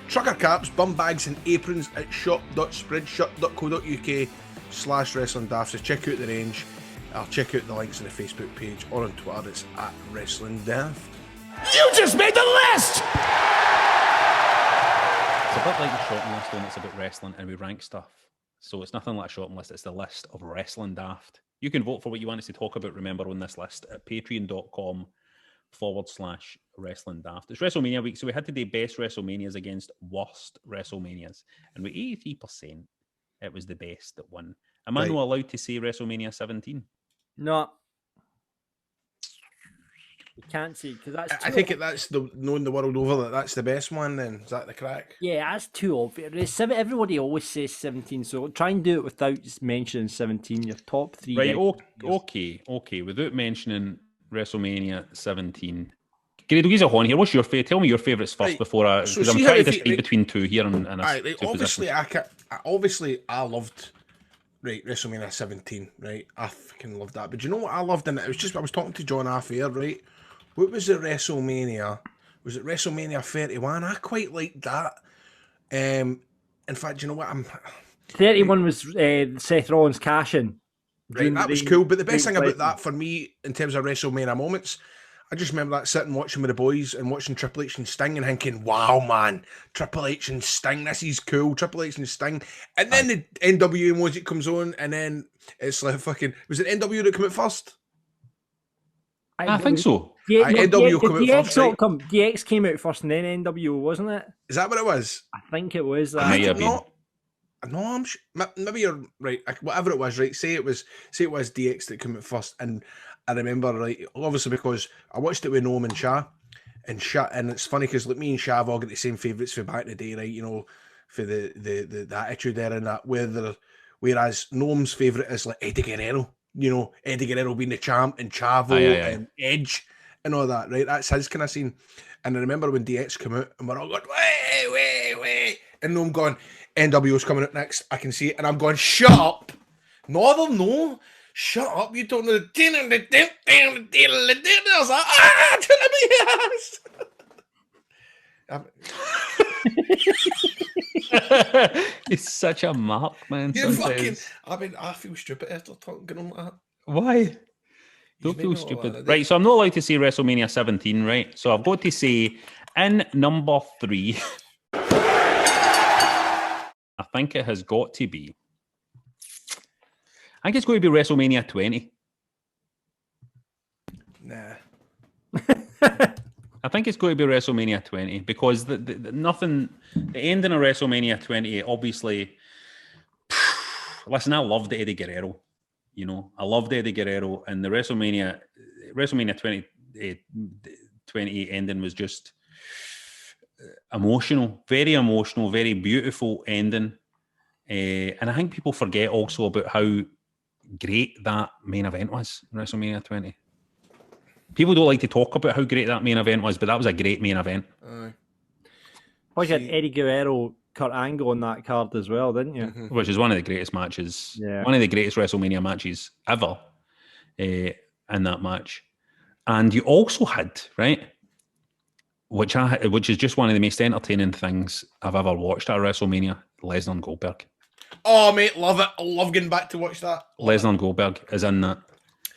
trucker caps, bum bags and aprons at shop.spreadshirt.co.uk/Wrestling Daft. So check out the range. I'll check out the links on the Facebook page or on Twitter. It's at Wrestling Daft. You just made the list! It's a bit like the shopping list, and it's about wrestling, and we rank stuff. So it's nothing like a shopping list, it's the list of Wrestling Daft. You can vote for what you want us to talk about, remember, on this list at patreon.com/Wrestling Daft. It's WrestleMania week, so we had to do best WrestleManias against worst WrestleManias. And with 83%, it was the best that won. Am I not allowed to say WrestleMania 17? No. You can't say, because that's I think that's the knowing the world over that's the best one. Then is that the crack? Yeah, that's too obvious. Everybody always says 17, so try and do it without just mentioning 17. Your top three. Right, okay. Without mentioning WrestleMania 17. Grado, he's a horn here. What's your favorite? Tell me your favourites first before I... So Because I'm trying to decide between two here. And obviously, I loved... Right, WrestleMania 17, right? I fucking loved that. But do you know what I loved in it? It was just... I was talking to John off air, right? What was it, WrestleMania? Was it WrestleMania 31? I quite liked that. In fact, you know what? 31 was Seth Rollins cash-in. Right, that was cool. But the best thing about that for me, in terms of WrestleMania moments, I just remember that sitting watching with the boys and watching Triple H and Sting and thinking, wow, man, Triple H and Sting, this is cool. Triple H and Sting. And then the NWA music comes on, and then it's like fucking... Was it NWA that came out first? I think so. NWO came out first, right? DX came out first and then NWO, wasn't it? Is that what it was? I think it was. May have been. No, I'm sure. Maybe you're right. Whatever it was, right? Say it was DX that came out first, and I remember, right, obviously because I watched it with Noam and Shah, and it's funny because like me and Shah have all got the same favourites for back in the day, right? You know, for the attitude era and that. Whereas Noam's favourite is like Eddie Guerrero. You know, Eddie Guerrero being the champ and Chavo and Edge and all that, right? That's his kind of scene. And I remember when DX came out and we're all going, wait. And Noam going, NWO's coming out next. I can see it. And I'm going, shut up. No. Shut up. You don't know the... I was like, He's such a mark, man. You're fucking... I feel stupid after talking on like that. Why? Don't feel stupid. Right, so I'm not allowed to say WrestleMania 17, right? So I've got to say, in number 3, I think it has got to be... I think it's going to be WrestleMania 20. Nah. I think it's going to be WrestleMania 20 because the ending of WrestleMania 20, obviously, listen, I loved Eddie Guerrero. You know, I loved Eddie Guerrero, and the WrestleMania 20 ending was just emotional, very beautiful ending. And I think people forget also about how great that main event was in WrestleMania 20. People don't like to talk about how great that main event was, but that was a great main event. You had Eddie Guerrero, Kurt Angle on that card as well, didn't you? Which is one of the greatest matches, one of the greatest WrestleMania matches ever in that match. And you also had, right, which is just one of the most entertaining things I've ever watched at WrestleMania, Lesnar and Goldberg. Oh, mate, love it. I love getting back to watch that. Lesnar and Goldberg is in that.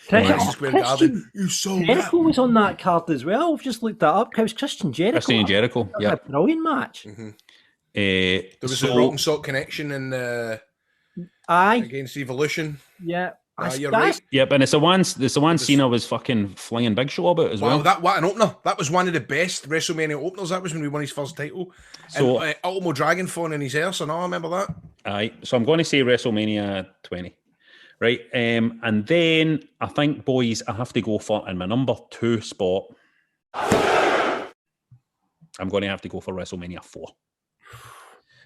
Christian You saw Jericho was on that card as well. I've just looked that up. It was Christian Jericho. Christian Jericho, yeah. A brilliant match. There was a Rock and Sock connection in against Evolution. Yeah. You're right. Yep, and it's the one Cena was fucking flying Big Show about as well. What an opener. That was one of the best WrestleMania openers. That was when he won his first title. So, and Ultimo Dragon phone in his hair, so no, I remember that. Aye, so I'm going to say WrestleMania 20. Right, and then I think, boys, I have to go for, in my number 2 spot, I'm going to have to go for WrestleMania 4.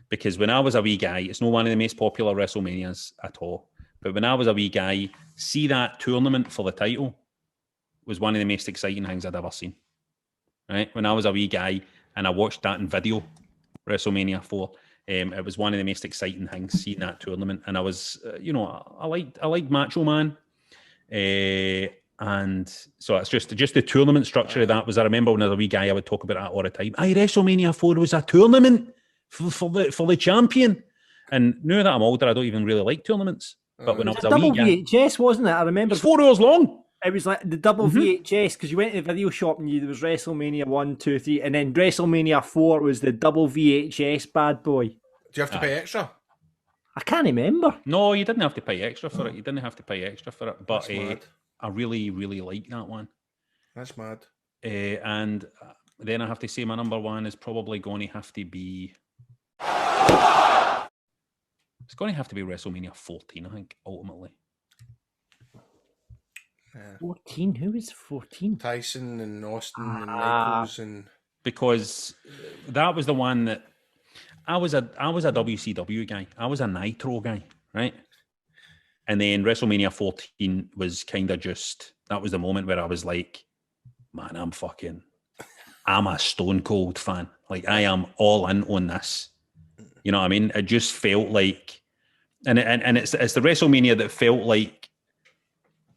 Because when I was a wee guy, it's not one of the most popular WrestleManias at all, but when I was a wee guy, see that tournament for the title was one of the most exciting things I'd ever seen. Right, when I was a wee guy and I watched that in video, WrestleMania 4, it was one of the most exciting things, seeing that tournament. And I was, I liked Macho Man. And so it's just the tournament structure of that was, I remember when I was a wee guy, I would talk about that all the time. Aye, WrestleMania 4 was a tournament for the champion. And now that I'm older, I don't even really like tournaments. But when I was a wee guy... VHS, wasn't it? I remember... It's 4 hours long. It was like the double VHS, because you went to the video shop and there was WrestleMania 1, 2, 3, and then WrestleMania 4 was the double VHS bad boy. Do you have to pay extra? I can't remember. No, you didn't have to pay extra for it. You didn't have to pay extra for it. But I really, really like that one. That's mad. And then I have to say my number 1 is probably going to have to be... It's going to have to be WrestleMania 14, I think, ultimately. 14? Who was 14? Tyson and Austin and Michaels and... Because that was the one that... I was a WCW guy. I was a Nitro guy, right? And then WrestleMania 14 was kind of just... That was the moment where I was like, man, I'm a Stone Cold fan. Like, I am all in on this. You know what I mean? It just felt like... And it's the WrestleMania that felt like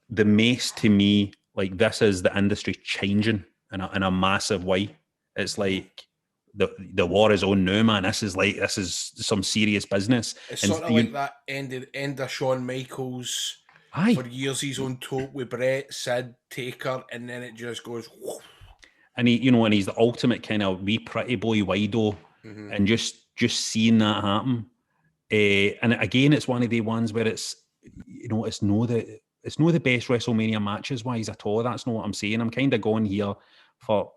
the most to me, like this is the industry changing in a massive way. It's like the war is on now, man. This is some serious business. It's sort of like that end of Shawn Michaels. Aye. For years he's on top with Brett, Sid, Taker, and then it just goes. Whoosh. And he's the ultimate kind of wee pretty boy wido, and just seeing that happen. And again, it's one of the ones where it's no the best WrestleMania matches wise at all. That's not what I'm saying. I'm kind of going here for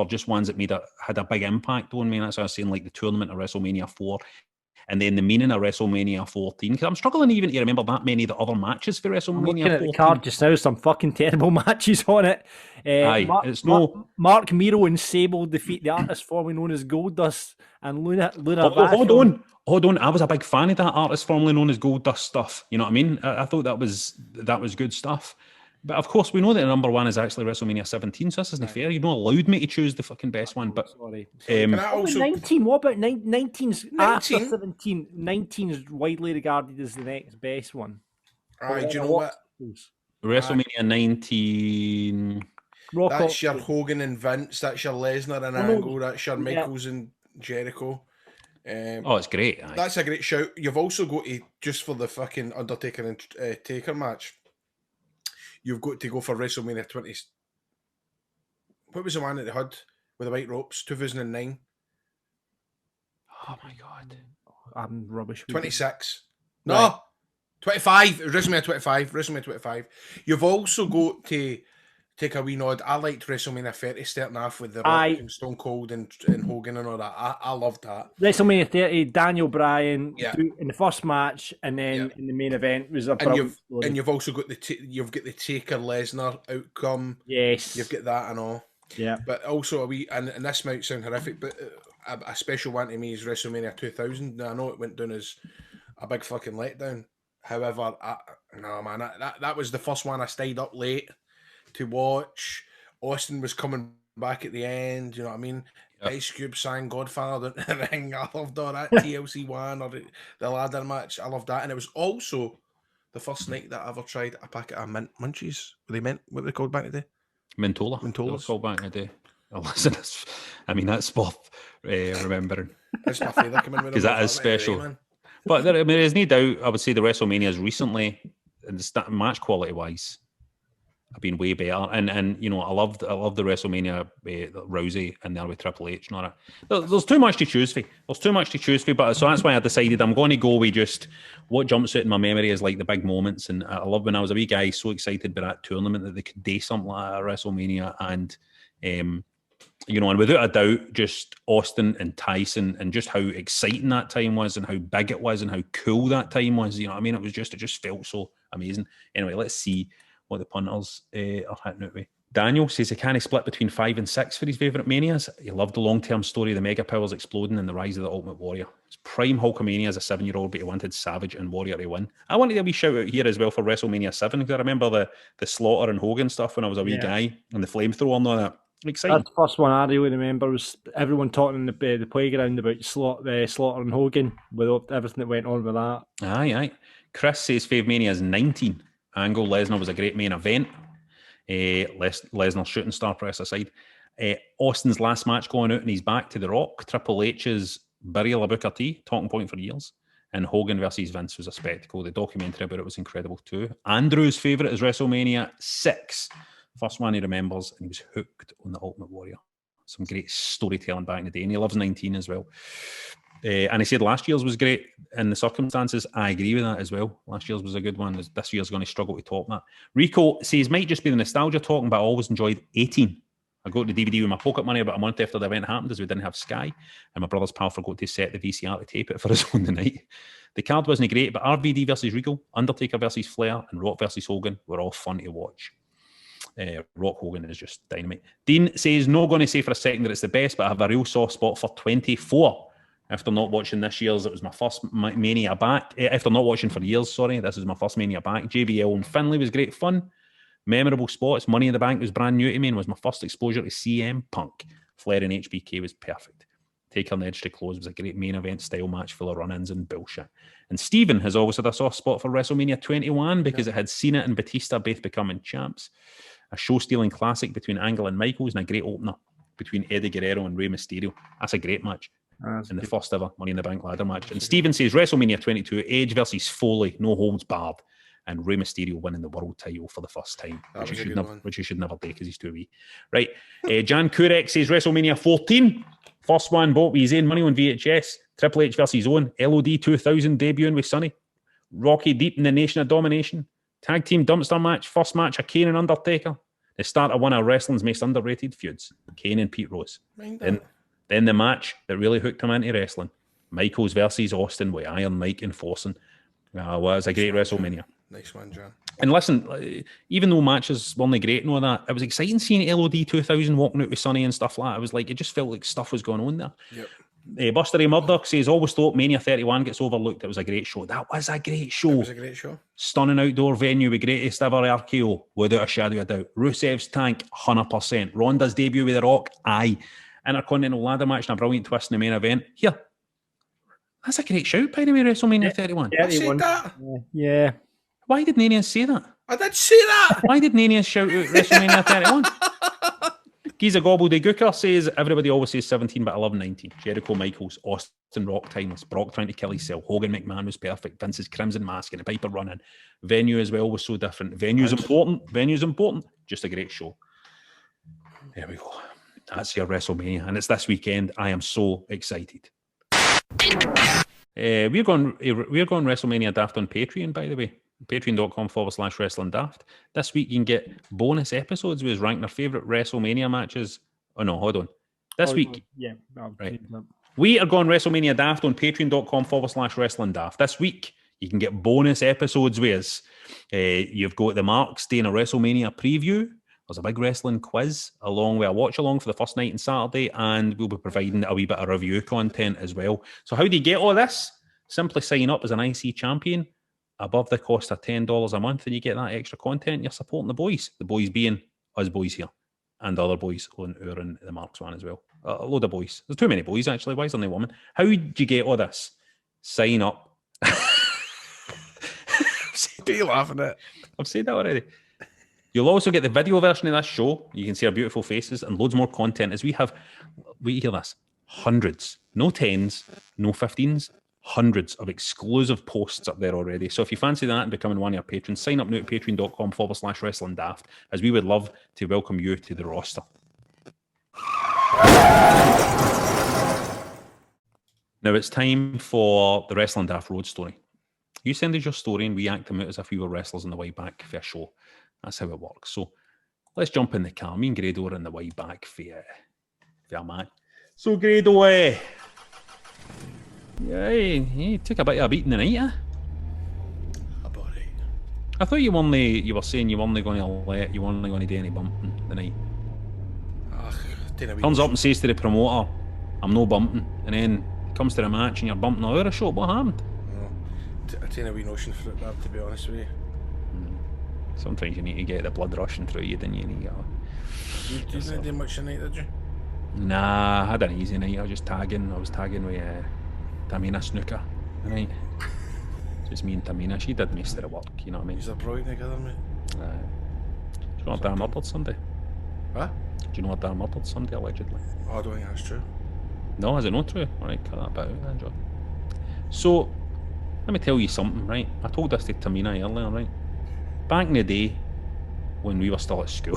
just ones that had a big impact on me. And that's what I was saying, like the tournament of WrestleMania 4, and then the meaning of WrestleMania 14. Because I'm struggling even to remember that many of the other matches for WrestleMania 14. Looking at the card just now, some fucking terrible matches on it. Mark Miro and Sable defeat the artist formerly known as Goldust and Luna. Hold on. I was a big fan of that artist formerly known as Goldust stuff. You know what I mean? I thought that was good stuff. But of course, we know that the number 1 is actually WrestleMania 17, so this isn't fair. You've not allowed me to choose the fucking best one. But sorry. Can I also... 19? What about 19's after 17? 19 is widely regarded as the next best one. Do you know what? WrestleMania 19. That's your Hogan and Vince. That's your Lesnar and Angle. That's your Michaels and Jericho. It's great. Aye. That's a great shout. You've also got to, just for the fucking Undertaker and Taker match, you've got to go for WrestleMania 20. What was the one that they had with the white ropes? 2009. Oh my god, I'm rubbish. 26. Right. No, 25. WrestleMania 25. WrestleMania 25. You've also got to take a wee nod. I liked WrestleMania 30 starting off with the Rock and Stone Cold and Hogan and all that. I loved that. WrestleMania 30, Daniel Bryan in the first match, and then in the main event was a and you've also got the Taker Lesnar outcome. Yes, you've got that and all. Yeah, but also a wee and this might sound horrific, but a special one to me is WrestleMania 2000. Now, I know it went down as a big fucking letdown. However, no man, that was the first one I stayed up late to watch. Austin was coming back at the end. You know what I mean? Yep. Ice Cube sang Godfather in the ring. I loved all that. TLC one or the ladder match. I loved that, and it was also the first night that I ever tried a packet of mint munchies. What were they called back in the day? Mintola. Mintolas. They were called back in the day. Oh, listen, that's worth remembering. That's my favourite coming with 'Cause that is special. Man. But there's no doubt, I would say the WrestleManias recently, and the match quality wise, have been way better. And you know, I love the WrestleMania Rousey and there with Triple H and all that. There's too much to choose for. But so that's why I decided I'm going to go with just what jumps out in my memory is like the big moments. And I love when I was a wee guy, so excited by that tournament that they could do something like that at WrestleMania. And you know, and without a doubt, just Austin and Tyson and just how exciting that time was and how big it was and how cool that time was. You know what I mean? It just felt so amazing. Anyway, let's see what the punters are hitting out with. Daniel says he can't split between 5 and 6 for his favourite manias. He loved the long-term story of the Mega Powers exploding and the rise of the Ultimate Warrior. It's prime Hulkamania as a 7-year-old, but he wanted Savage and Warrior to win. I wanted a wee shout out here as well for WrestleMania 7 because I remember the Slaughter and Hogan stuff when I was a wee guy and the flamethrower and all that. Exciting. That's the first one I really remember was everyone talking in the playground about Slaughter and Hogan with everything that went on with that. Aye. Chris says Fave Mania is 19. Angle Lesnar was a great main event. Lesnar shooting star press aside. Austin's last match going out and he's back to The Rock. Triple H's burial of Booker T, talking point for years. And Hogan versus Vince was a spectacle. The documentary about it was incredible too. Andrew's favourite is WrestleMania 6. First one he remembers, and he was hooked on the Ultimate Warrior. Some great storytelling back in the day, and he loves 19 as well. And he said last year's was great in the circumstances. I agree with that as well. Last year's was a good one. This year's going to struggle to top that. Rico says, might just be the nostalgia talking, but I always enjoyed 18. I got the DVD with my pocket money about a month after the event happened, as we didn't have Sky, and my brother's pal forgot to set the VCR to tape it for us on the night. The card wasn't great, but RVD versus Regal, Undertaker versus Flair, and Rock versus Hogan were all fun to watch. Rock Hogan is just dynamite. Dean says, not going to say for a second that it's the best, but I have a real soft spot for 24. After not watching this year's, it was my first Mania back. After not watching for years, this is my first Mania back. JBL and Finlay was great fun. Memorable spots. Money in the Bank was brand new to me and was my first exposure to CM Punk. Flair and HBK was perfect. Taker and Edge to Close was a great main event style match full of run-ins and bullshit. And Stephen has always had a soft spot for WrestleMania 21 because it had Cena and Batista both becoming champs. A show-stealing classic between Angle and Michaels and a great opener between Eddie Guerrero and Rey Mysterio. That's a great match. In the first ever Money in the Bank ladder match. And Stephen says WrestleMania 22, Edge versus Foley, no holds barred, and Rey Mysterio winning the world title for the first time, which he should never do because he's too wee. Right. Jan Kurek says WrestleMania 14, first one bought with his own money on VHS, Triple H versus Owen, LOD 2000 debuting with Sonny, Rocky deep in the Nation of Domination, tag team dumpster match, first match of Kane and Undertaker, the start of one of wrestling's most underrated feuds, Kane and Pete Rose. Then the match that really hooked him into wrestling, Michaels versus Austin with Iron Mike enforcing. Was a great WrestleMania. Nice one, John. And listen, even though matches weren't great and all that, it was exciting seeing LOD 2000 walking out with Sonny and stuff like that. It was like, it just felt like stuff was going on there. Yep. Buster A. Murdoch says, always thought Mania 31 gets overlooked. It was a great show. That was a great show. It was a great show. Stunning outdoor venue with greatest ever RKO, without a shadow of a doubt. Rusev's tank, 100%. Ronda's debut with The Rock, aye. Intercontinental ladder match and a brilliant twist in the main event. Here. That's a great shout, by the way, WrestleMania 31. I said that. Yeah. Why did Nanians say that? I did say that. Why did Nanians shout out WrestleMania 31? Giza Gobbledygooker says, everybody always says 17, but I love 19. Jericho, Michaels, Austin, Rock, timeless. Brock trying to kill himself. Hogan, McMahon was perfect. Vince's Crimson Mask and the Piper running. Venue as well was so different. Venue's important. Just a great show. There we go. That's your WrestleMania, and it's this weekend. I am so excited. We're going WrestleMania Daft on Patreon, by the way. Patreon.com/Wrestling Daft. This week you can get bonus episodes with us ranking our favourite WrestleMania matches. Oh no, hold on. This week, right. We are going WrestleMania Daft on Patreon.com/Wrestling Daft. This week you can get bonus episodes with us. You've got the Marks doing a WrestleMania preview. There's a big wrestling quiz along with a watch along for the first night on Saturday, and we'll be providing a wee bit of review content as well. So how do you get all this? Simply sign up as an IC champion above the cost of $10 a month, and you get that extra content. You're supporting the boys. The boys being us boys here, and the other boys on our and the Marks one as well. A load of boys. There's too many boys actually. Why is there no woman? How do you get all this? Sign up. Are you laughing at? I've said that already. You'll also get the video version of this show. You can see our beautiful faces and loads more content as we hear this, hundreds, no 10s, no 15s, hundreds of exclusive posts up there already. So if you fancy that and becoming one of our patrons, sign up now at patreon.com/Wrestling Daft, as we would love to welcome you to the roster. Now it's time for the Wrestling Daft Road story. You send us your story and we act them out as if we were wrestlers on the way back for a show. That's how it works. So let's jump in the car. Me and Grado are in the way back for a man. So Grado, he took a bit of a beating tonight, eh? About it. I thought you were saying you weren't going to do any bumping tonight. Turns up and says to the promoter, I'm no bumping, and then comes to the match and you're bumping all over a shot. What happened? I take a wee notion for it, Rab, to be honest with you. Sometimes you need to get the blood rushing through you, didn't you? You didn't do much tonight, did you? Nah, I had an easy night. I was tagging with Tamina Snooker tonight. Just me and Tamina. She did most of the work, you know what I mean? He's a brilliant together, mate. Do you know what Dan murdered somebody? What? Do you know what Dan murdered somebody allegedly? Oh, I don't think that's true. No, is it not true? Alright, cut that bit out then, John. So, let me tell you something, right? I told this to Tamina earlier, right? Back in the day, when we were still at school.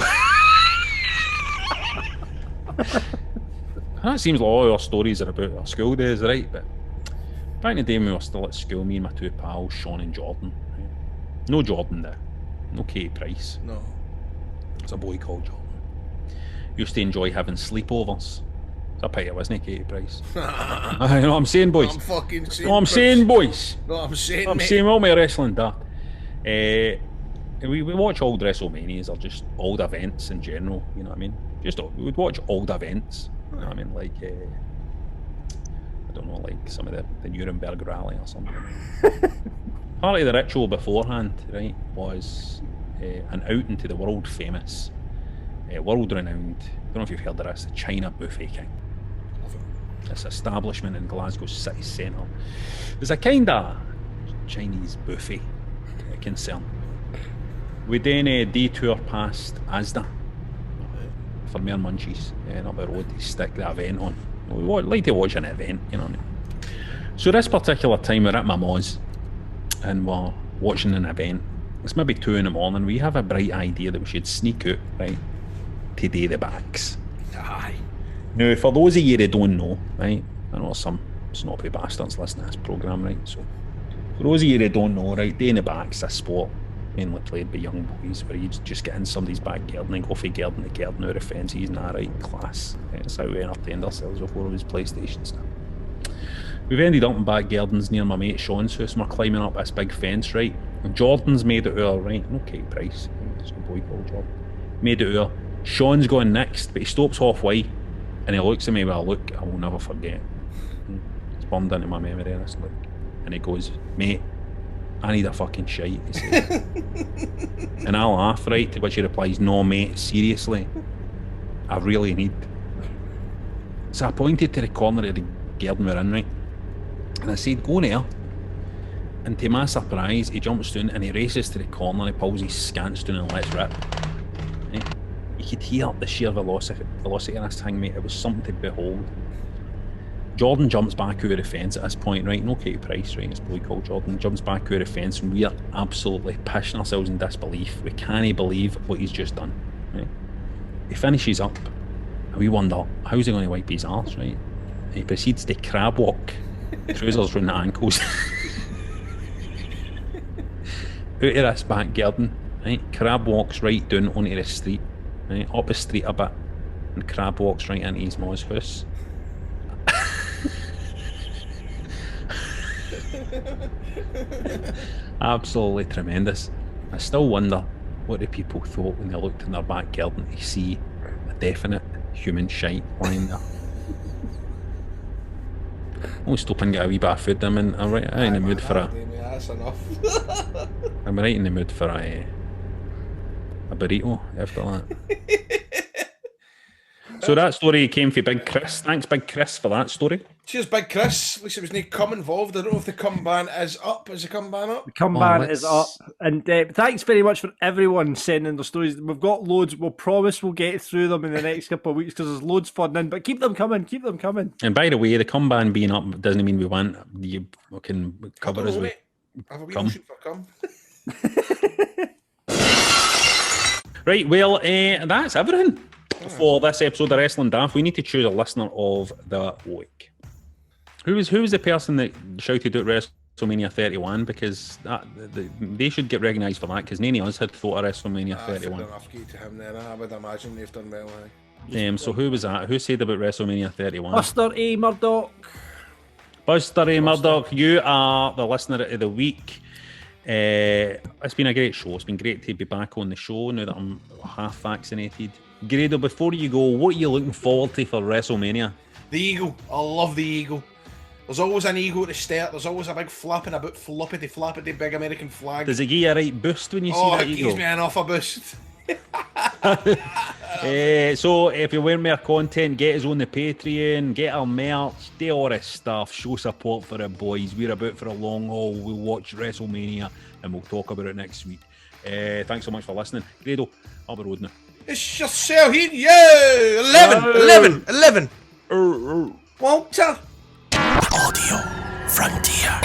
That seems like all our stories are about our school days, right? But back in the day when we were still at school, me and my two pals, Shawn and Jordan. Right? No Jordan there. No Katie Price. No. It's a boy called Jordan. Used to enjoy having sleepovers. It's a pity it wasn't Katie Price. You know what I'm saying, boys? I'm fucking saying. No, I'm saying, boys. No, I'm saying, I'm mate. saying, all my wrestling daft. We watch old Wrestlemanias or just old events in general, you know what I mean? We would watch old events, you know what I mean? Like, I don't know, like some of the Nuremberg rally or something. Part of the ritual beforehand, right, was an outing to the world famous, world renowned, I don't know if you've heard of this, the China Buffet King. This establishment in Glasgow city centre. There's a kind of Chinese buffet concern. We then detour past Asda for more munchies and up the road to stick the event on. We like to watch an event, you know what I mean? So this particular time we're at my ma's and we're watching an event. It's maybe 2 in the morning. We have a bright idea that we should sneak out, right, to do the backs. Aye. Now, for those of you that don't know, right, I know some snoppy bastards listening to this programme, right, so for those of you that don't know, right, day in the back's a sport mainly played by young boys where you just get in somebody's back garden and go from garden to garden out of fences and that, right, class. That's how we entertained ourselves before his PlayStation stuff. We've ended up in back gardens near my mate Sean's house and we're climbing up this big fence, right, and Jordan's made it out, right, okay, Price, it's a boy called Jordan, made it out. Sean's going next, but he stops halfway and he looks at me with a look I will never forget. It's burned into my memory, this look. And he goes, mate, I need a fucking shite, he says. And I laugh, right, to which he replies, no mate, seriously, I really need. So I pointed to the corner of the garden we're in, right, and I said, go there. And to my surprise, he jumps down and he races to the corner, he pulls his scants down and lets rip. Right? You could hear the sheer velocity of this thing, mate. It was something to behold. Jordan jumps back out of the fence at this point, right? No Katie Price, right? It's a boy called Jordan. Jumps back out of the fence and we are absolutely pissing ourselves in disbelief. We can't believe what he's just done, right? He finishes up and we wonder, how's he going to wipe his arse, right? And he proceeds to crab walk, trousers round the ankles, out of this back garden, right? Crab walks right down onto the street, right? Up the street a bit, and crab walks right into his ma's house. Absolutely tremendous. I still wonder what the people thought when they looked in their back garden to see a definite human shite lying there. I'll stop and get a wee bit of food. I'm in the mood for a That's enough. I'm right in the mood for a burrito after that. So that story came from Big Chris. Thanks, Big Chris, for that story. Cheers, Big Chris. At least it was no cum involved. I don't know if the cum ban is up. Is the cum ban up? The cum ban is up. And thanks very much for everyone sending their stories. We've got loads. We'll promise we'll get through them in the next couple of weeks because there's loads flooding in. But keep them coming. Keep them coming. And by the way, the cum ban being up doesn't mean we want you can cover as we I have a wee cum. notion for cum. Right, well, that's everything for this episode of Wrestling Daft. We need to choose a listener of the week. Who was the person that shouted at WrestleMania 31? Because they should get recognised for that, because none of us had thought of WrestleMania 31. Enough to him then. I would imagine they've done well. So who was that? Who said about WrestleMania 31? Buster A. Murdoch. Buster A. Murdoch, you are the listener of the week. It's been a great show. It's been great to be back on the show now that I'm half vaccinated. Grado, before you go, what are you looking forward to for WrestleMania? The eagle. I love the eagle. There's always an eagle at the start. There's always a big flapping about flappity big American flag. Does it give you a right boost when you see that eagle? Oh, it gives me an offer boost. So if you want more content, get us on the Patreon, get our merch, do all this stuff, show support for it, boys. We're about for a long haul. We'll watch WrestleMania and we'll talk about it next week. Thanks so much for listening. Grado, up the road now. It's yourself here. Yeah! 11. Walter. Audio Frontier.